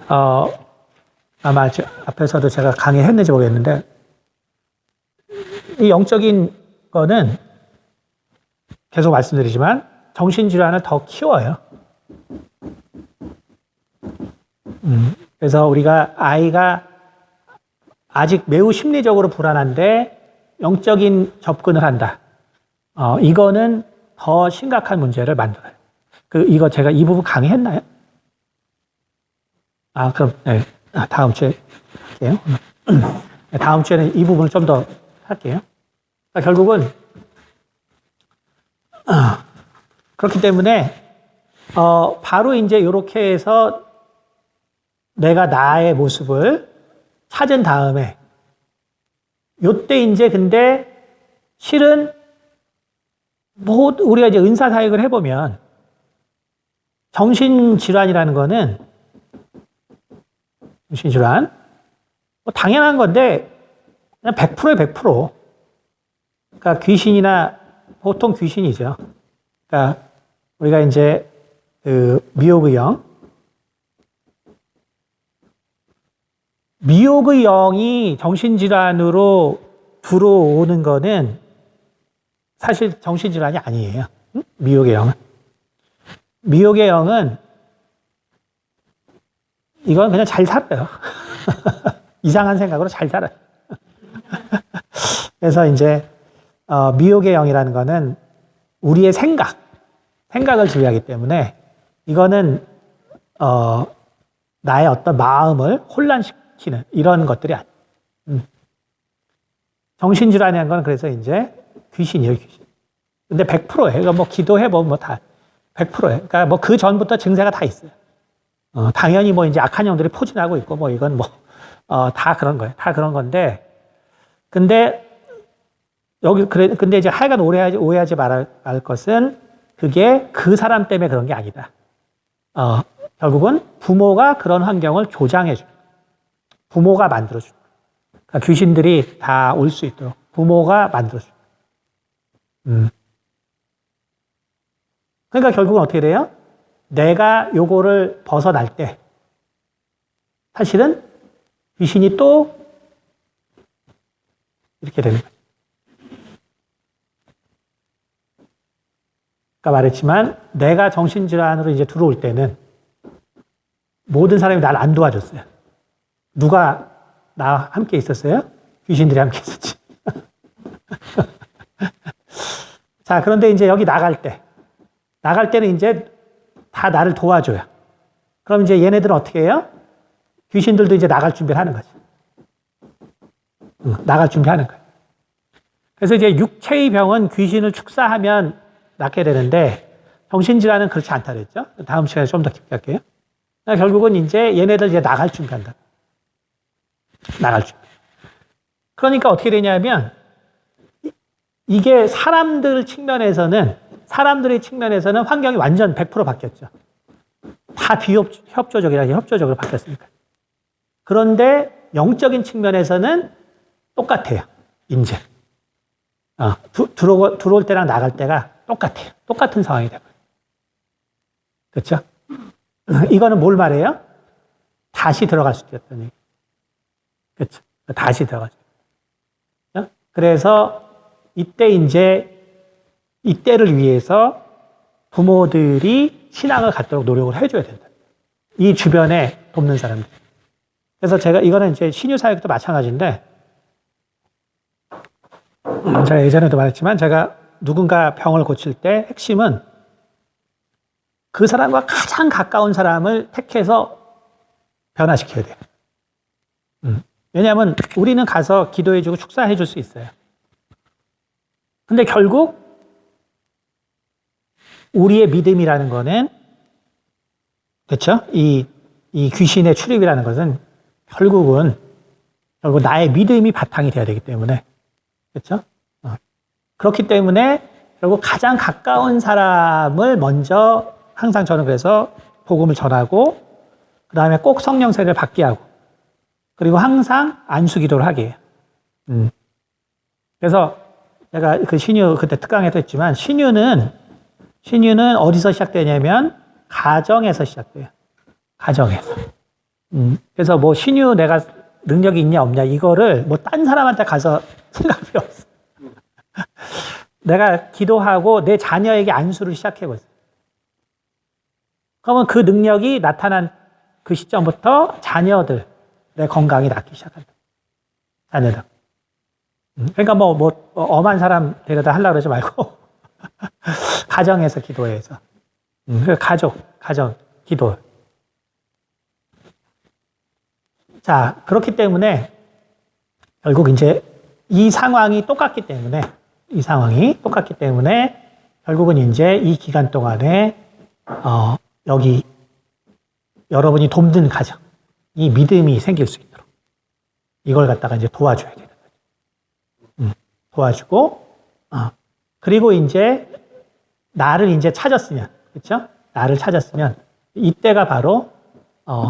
아마 앞에서도 제가 강의했는지 모르겠는데 이 영적인 거는 계속 말씀드리지만 정신질환을 더 키워요. 그래서 우리가 아이가 아직 매우 심리적으로 불안한데 영적인 접근을 한다. 이거는 더 심각한 문제를 만들어요. 이거 제가 이 부분 강의했나요? 그럼, 네. 다음 주에 할게요. 다음 주에는 이 부분을 좀 더 할게요. 그러니까 결국은, 그렇기 때문에, 바로 이제 이렇게 해서 내가 나의 모습을 찾은 다음에, 요때 이제 근데 실은 우리가 이제 은사사역을 해보면 정신질환이라는 거는 정신질환 당연한 건데 그냥 100%에 100%. 그러니까 귀신이나 보통 귀신이죠. 그러니까 우리가 이제 미혹의 영이 정신질환으로 들어오는 거는 사실 정신질환이 아니에요. 미혹의 영은. 미혹의 영은 이건 그냥 잘 살아요. 이상한 생각으로 잘 살아요. 그래서 이제 미혹의 영이라는 거는 우리의 생각을 지배하기 때문에 이거는 나의 어떤 마음을 혼란시키는 이런 것들이 아니에요. 정신질환이라는 건 그래서 이제 귀신이에요, 귀신. 근데 100%예요. 그러니까 뭐 기도해보면 뭐 다 100%예요. 그러니까 뭐 그 전부터 증세가 다 있어요. 당연히 뭐 이제 악한 영들이 포진하고 있고 뭐 이건 뭐, 다 그런 거예요. 다 그런 건데. 근데 근데 이제 하여간 오해하지 말할 것은 그게 그 사람 때문에 그런 게 아니다. 결국은 부모가 그런 환경을 조장해줘. 부모가 만들어줘. 그러니까 귀신들이 다 올 수 있도록 부모가 만들어줘. 그러니까 결국은 어떻게 돼요? 내가 요거를 벗어날 때 사실은 귀신이 또 이렇게 되는 거죠. 아까 말했지만 내가 정신질환으로 이제 들어올 때는 모든 사람이 나를 안 도와줬어요. 누가 나와 함께 있었어요? 귀신들이 함께 있었지. 자, 그런데 이제 여기 나갈 때는 이제 다 나를 도와줘요. 그럼 이제 얘네들은 어떻게 해요? 귀신들도 이제 나갈 준비를 하는 거지. 나갈 준비하는 거예요. 그래서 이제 육체의 병은 귀신을 축사하면 낫게 되는데 정신질환은 그렇지 않다 그랬죠? 다음 시간에 좀 더 깊게 할게요. 결국은 이제 얘네들 이제 나갈 준비한다. 나갈 준비. 그러니까 어떻게 되냐면 이게 사람들의 측면에서는 환경이 완전 100% 바뀌었죠. 다 협조적으로 바뀌었으니까. 그런데 영적인 측면에서는 똑같아요. 이제. 들어올 때랑 나갈 때가 똑같아요. 똑같은 상황이 되고. 그렇죠? 이거는 뭘 말해요? 다시 들어갈 수 있다는 얘기. 그렇죠? 다시 들어갈 수 있다. 그래서 이때를 위해서 부모들이 신앙을 갖도록 노력을 해줘야 된다. 이 주변에 돕는 사람들. 그래서 이거는 이제 신유사역도 마찬가지인데, 제가 예전에도 말했지만, 제가 누군가 병을 고칠 때 핵심은 그 사람과 가장 가까운 사람을 택해서 변화시켜야 돼요. 왜냐하면 우리는 가서 기도해주고 축사해줄 수 있어요. 근데 결국 우리의 믿음이라는 거는, 그렇죠? 이 귀신의 출입이라는 것은 결국 나의 믿음이 바탕이 돼야 되기 때문에, 그렇죠? 그렇기 때문에 결국 가장 가까운 사람을 먼저 항상 저는 그래서 복음을 전하고 그 다음에 꼭 성령 세례를 받게 하고 그리고 항상 안수 기도를 하게 해요. 그래서 제가 그 신유 그때 특강에도 했지만 신유는 어디서 시작되냐면 가정에서 시작돼요. 가정에서. 그래서 뭐 신유 내가 능력이 있냐 없냐 이거를 뭐 딴 사람한테 가서 생각 필요 없어. 내가 기도하고 내 자녀에게 안수를 시작해 보세요. 그러면 그 능력이 나타난 그 시점부터 자녀들의 건강이 낫기 시작한다. 자녀들. 그러니까 뭐 엄한 사람 데려다 하려고 그러지 말고 가정에서 기도해서. 가정 기도. 자, 그렇기 때문에 결국 이제 이 상황이 똑같기 때문에 결국은 이제 이 기간 동안에 여기 여러분이 돕는 가정, 이 믿음이 생길 수 있도록 이걸 갖다가 이제 도와줘야 되는 거죠. 도와주고 그리고 이제 나를 이제 찾았으면, 그렇죠? 나를 찾았으면 이때가 바로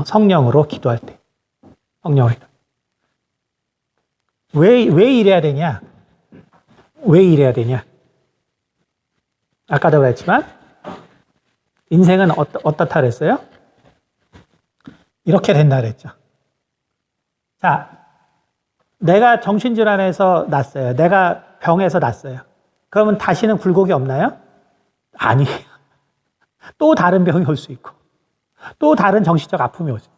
성령으로 기도할 때. 성령으로. 왜 이래야 되냐? 왜 이래야 되냐? 아까도 그랬지만 인생은 어떻다 그랬어요? 이렇게 된다 그랬죠. 자, 내가 정신질환에서 났어요. 내가 병에서 났어요. 그러면 다시는 굴곡이 없나요? 아니에요. 또 다른 병이 올 수 있고 또 다른 정신적 아픔이 올 수 있어요.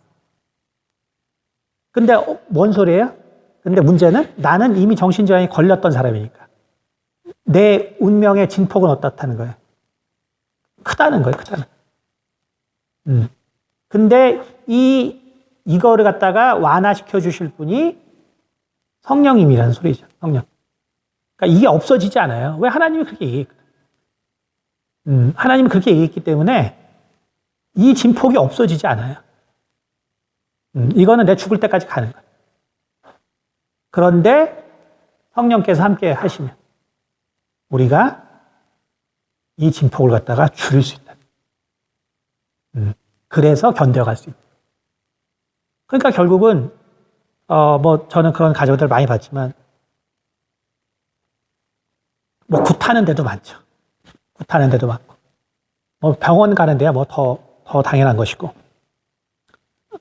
근데 뭔 소리예요? 근데 문제는 나는 이미 정신질환이 걸렸던 사람이니까 내 운명의 진폭은 어떻다는 거예요? 크다는 거예요. 크다는 거예요. 근데 이거를 갖다가 완화시켜 주실 분이 성령님이라는 소리죠. 성령. 그러니까 이게 없어지지 않아요. 왜? 하나님이 그렇게 얘기했거든. 하나님이 그렇게 얘기했기 때문에 이 진폭이 없어지지 않아요. 이거는 내 죽을 때까지 가는 거예요. 그런데 성령께서 함께 하시면 우리가 이 진폭을 갖다가 줄일 수 있다. 그래서 견뎌갈 수 있다. 그러니까 결국은 뭐 저는 그런 가정들 많이 봤지만 뭐 굿하는 데도 많죠. 굿하는 데도 많고 뭐 병원 가는 데야 뭐 더 당연한 것이고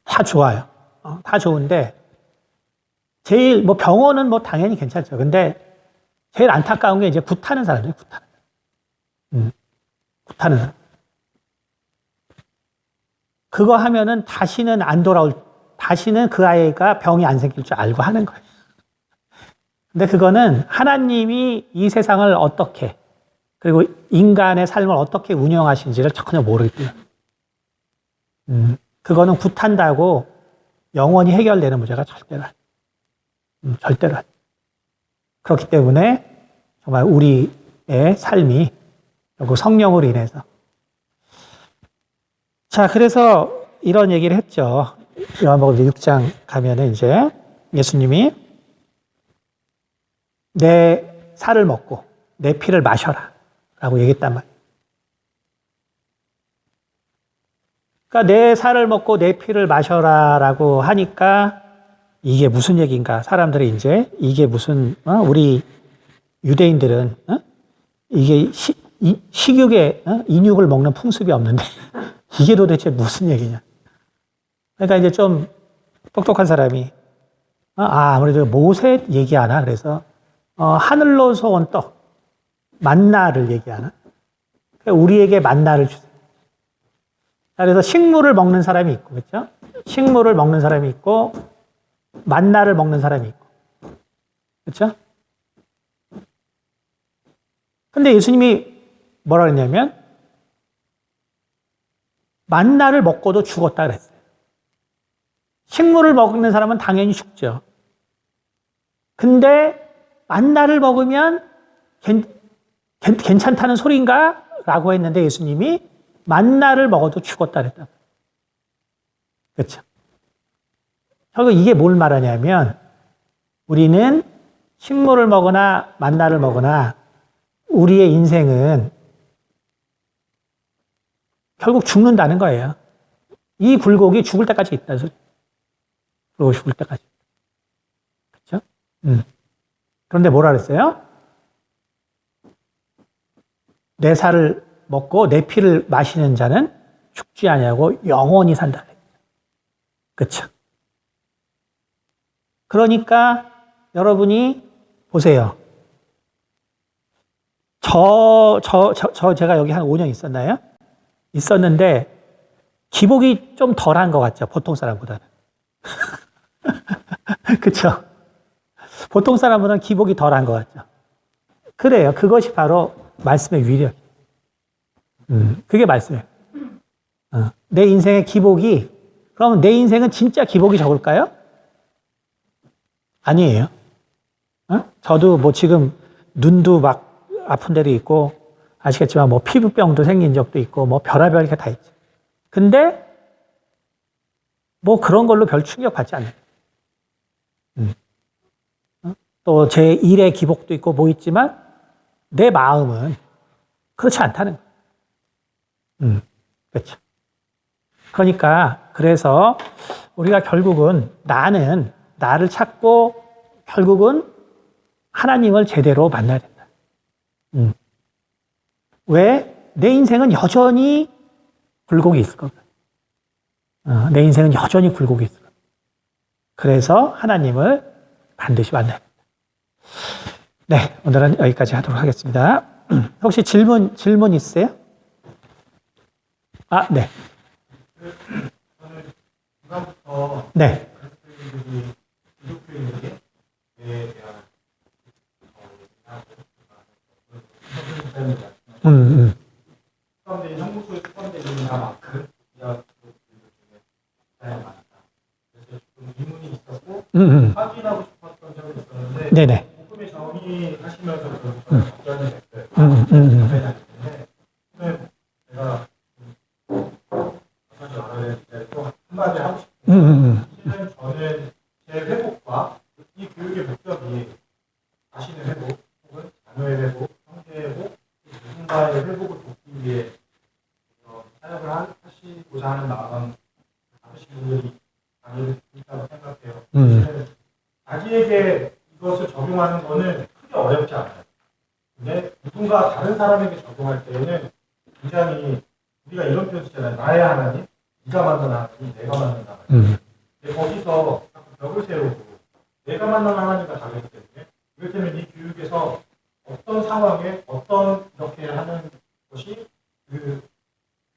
다 좋아요. 다 좋은데 제일 뭐 병원은 뭐 당연히 괜찮죠. 근데 제일 안타까운 게 이제 굿하는 사람이에요. 굿하는 사람. 그거 하면은 다시는 그 아이가 병이 안 생길 줄 알고 하는 거예요. 근데 그거는 하나님이 이 세상을 어떻게, 그리고 인간의 삶을 어떻게 운영하신지를 전혀 모르기 때문에. 그거는 굿한다고 영원히 해결되는 문제가 절대로 절대로. 그렇기 때문에 정말 우리의 삶이 결국 성령으로 인해서. 자, 그래서 이런 얘기를 했죠. 요한복음 6장 가면은 이제 예수님이 내 살을 먹고 내 피를 마셔라 라고 얘기했단 말이에요. 그러니까 내 살을 먹고 내 피를 마셔라 라고 하니까 이게 무슨 얘기인가? 사람들이 이제 이게 무슨 우리 유대인들은 이게 식육에 인육을 먹는 풍습이 없는데 이게 도대체 무슨 얘기냐? 그러니까 이제 좀 똑똑한 사람이 아무래도 모세 얘기하나? 그래서 하늘로서 온 떡, 만나를 얘기하나? 그러니까 우리에게 만나를 주세요. 그래서 식물을 먹는 사람이 있고, 그렇죠? 식물을 먹는 사람이 있고, 만나를 먹는 사람이 있고, 그렇죠? 근데 예수님이 뭐라 그랬냐면 만나를 먹고도 죽었다 그랬어요. 식물을 먹는 사람은 당연히 죽죠. 근데 만나를 먹으면 괜찮다는 소리인가? 라고 했는데 예수님이 만나를 먹어도 죽었다 그랬다. 그렇죠? 결국 이게 뭘 말하냐면 우리는 식물을 먹으나 만나를 먹으나 우리의 인생은 결국 죽는다는 거예요. 이 굴곡이 죽을 때까지 있다는 소리. 그리고 죽을 때까지. 그렇죠? 그런데 뭐라 그랬어요? 내 살을 먹고 내 피를 마시는 자는 죽지 아니하고 영원히 산다. 그렇죠? 그러니까 여러분이 보세요. 제가 여기 한 5년 있었나요? 있었는데 기복이 좀 덜한 것 같죠. 보통 사람보다는. 그렇죠? 보통 사람보다는 기복이 덜한 것 같죠. 그래요. 그것이 바로 말씀의 위력. 그게 말씀이에요. 내 인생의 기복이, 그러면 내 인생은 진짜 기복이 적을까요? 아니에요. 저도 뭐 지금 눈도 막 아픈 데도 있고, 아시겠지만 뭐 피부병도 생긴 적도 있고, 뭐 별의별 게 다 있죠. 근데 뭐 그런 걸로 별 충격 받지 않아요. 또 제 일의 기복도 있고 뭐 있지만 내 마음은 그렇지 않다는 거예요. 그렇죠. 그러니까 그래서 우리가 결국은 나를 찾고 결국은 하나님을 제대로 만나야 된다. 왜? 내 인생은 여전히 굴곡이 있을 거거든. 내 인생은 여전히 굴곡이 있을 거거든. 그래서 하나님을 반드시 만나야 된다. 네, 오늘은 여기까지 하도록 하겠습니다. 혹시 질문 있으세요? 아, 네. 저는 중간부터 네. 그리스도인들이 기독교인들에 대한 수감된 형무소에 수감된 만큼 기독교인들 중에 가장 많다. 그래서 좀 의문이 있었고 확인하고 싶었던 점이 있었는데 네네. 복음의 정의하시면서 그런 답변이 됐어요. 답변이 때문에 제가 사실 알아야 될 또 한마디 하고 싶은데 실은 저는 제 회복과 이 교육의 목적이 자신의 회복 혹은 자녀의 회복, 형제의 회복, 누군가의 회복을 돕기 위해 사역을 하시고자 하는 마음 많으신 분들이 많이 있다고 생각해요. 실은 자기에게 이것을 적용하는 것은 크게 어렵지 않아요. 근데 누군가 다른 사람에게 적용할 때에는 굉장히 우리가 이런 표현 쓰잖아요. 나의 하나님, 네가 만든 하나님, 내가 만든 하나님. 근데 거기서 자꾸 벽을 세우고 내가 만난 하나님과 다르기 때문에 그렇기 때문에 이 교육에서 어떤 상황에 어떤 이렇게 하는 것이 그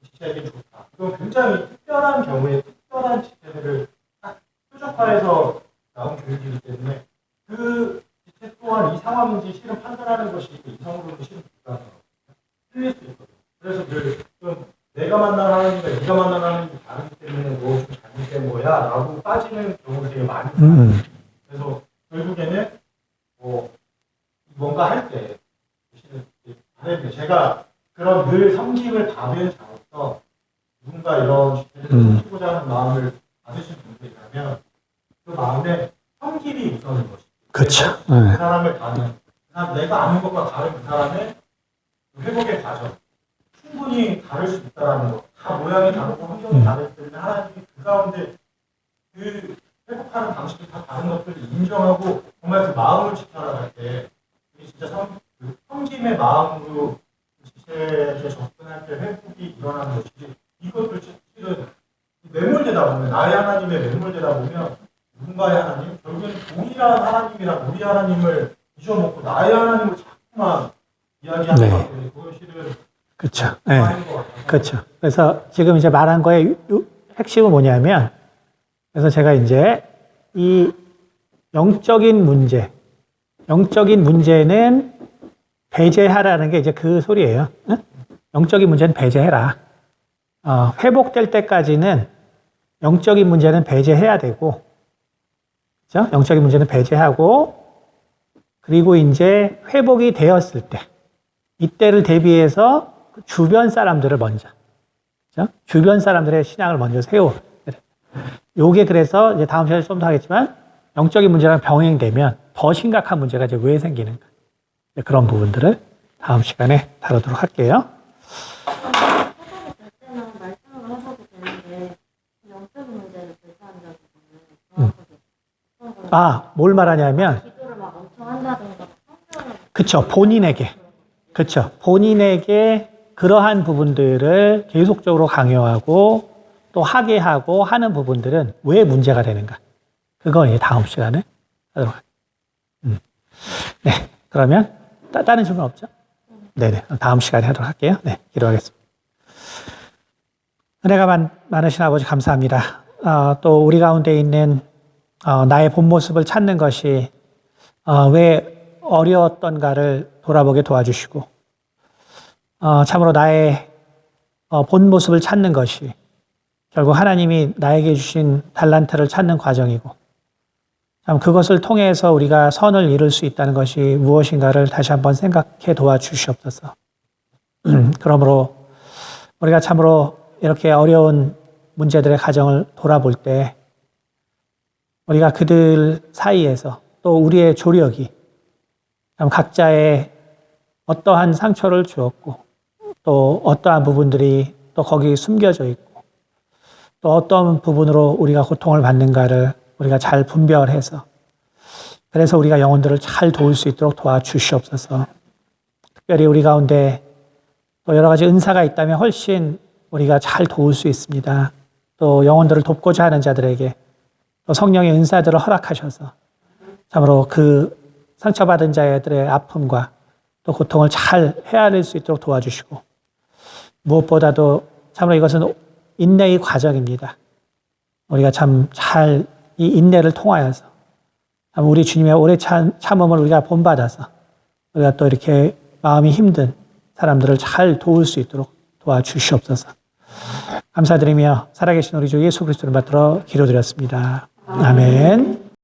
지체에게 좋다. 이건 굉장히 특별한 경우에 특별한 지체들을 딱 표적화해서 나온 교육이기 때문에 그 지체 또한 이 상황인지 실은 판단하는 것이 이성으로는 실은 불가능해요. 틀릴 수 있거든요. 그래서 좀 내가 만난 하나님과 네가 만난 하나님이 다르기 때문에 뭐 좀 잘못된 거야 라고 빠지는 경우가 되게 많이 있어요. 그래서 결국에는 뭐 뭔가 할 때 제가 그런 늘 섬김을 받은 자로서 누군가 이런 주제를 섬기고자 하는 마음을 받으신 분들이라면 그 마음에 섬김이 우선인 것이죠. 그렇죠. 그 사람을 다른 내가 아는 것과 다른 그 사람의 회복의 과정 충분히 다를 수 있다는 것. 다 모양이 다르고 환경이 다르기 때문에 하나님이 그 가운데 그 회복하는 방식이 다 다른 것들을 인정하고 정말 그 마음을 지켜나갈 때 진짜 섬김의 마음으로 지체에 접근할 때 회복이 일어나는 것이지 이것들 실은 매몰되다 보면 나의 하나님에 매몰되다 보면 누군가의 하나님 결국에는 동일한 하나님이랑 우리 하나님을 잊어먹고 나의 하나님을 자꾸만 이야기하는 것 같아요. 그건 실은 그렇죠. 네. 그렇죠. 그래서 지금 이제 말한 거의 핵심은 뭐냐면, 그래서 제가 이제 이 영적인 문제는 배제하라는 게 이제 그 소리예요. 응? 영적인 문제는 배제해라. 회복될 때까지는 영적인 문제는 배제해야 되고, 그렇죠? 영적인 문제는 배제하고, 그리고 이제 회복이 되었을 때, 이때를 대비해서 주변 사람들을 먼저, 그렇죠? 주변 사람들의 신앙을 먼저 세워. 요게 그래서 이제 다음 시간에 좀 더 하겠지만, 영적인 문제랑 병행되면 더 심각한 문제가 이제 왜 생기는가. 그런 부분들을 다음 시간에 다루도록 할게요. 뭘 말하냐면, 그쵸, 본인에게. 그렇죠. 본인에게 그러한 부분들을 계속적으로 강요하고 또 하게 하고 하는 부분들은 왜 문제가 되는가? 그거 이제 다음 시간에 하도록 할게요. 네, 그러면 다른 질문 없죠? 네네, 다음 시간에 하도록 할게요. 네, 기도하겠습니다. 은혜가 많으신 아버지 감사합니다. 또 우리 가운데 있는 나의 본 모습을 찾는 것이 왜 어려웠던가를 돌아보게 도와주시고 참으로 나의 본 모습을 찾는 것이 결국 하나님이 나에게 주신 달란트를 찾는 과정이고 참 그것을 통해서 우리가 선을 이룰 수 있다는 것이 무엇인가를 다시 한번 생각해 도와주시옵소서. 그러므로 우리가 참으로 이렇게 어려운 문제들의 가정을 돌아볼 때 우리가 그들 사이에서 또 우리의 조력이 참 각자의 어떠한 상처를 주었고 또 어떠한 부분들이 또 거기 숨겨져 있고 또 어떤 부분으로 우리가 고통을 받는가를 우리가 잘 분별해서 그래서 우리가 영혼들을 잘 도울 수 있도록 도와주시옵소서. 특별히 우리 가운데 또 여러 가지 은사가 있다면 훨씬 우리가 잘 도울 수 있습니다. 또 영혼들을 돕고자 하는 자들에게 또 성령의 은사들을 허락하셔서 참으로 그 상처받은 자들의 아픔과 또 고통을 잘 헤아릴 수 있도록 도와주시고 무엇보다도 참으로 이것은 인내의 과정입니다. 우리가 참 잘 이 인내를 통하여서 우리 주님의 오래 참음을 우리가 본받아서 우리가 또 이렇게 마음이 힘든 사람들을 잘 도울 수 있도록 도와주시옵소서. 감사드리며 살아계신 우리 주 예수 그리스도를 받들어 기도드렸습니다. 아멘.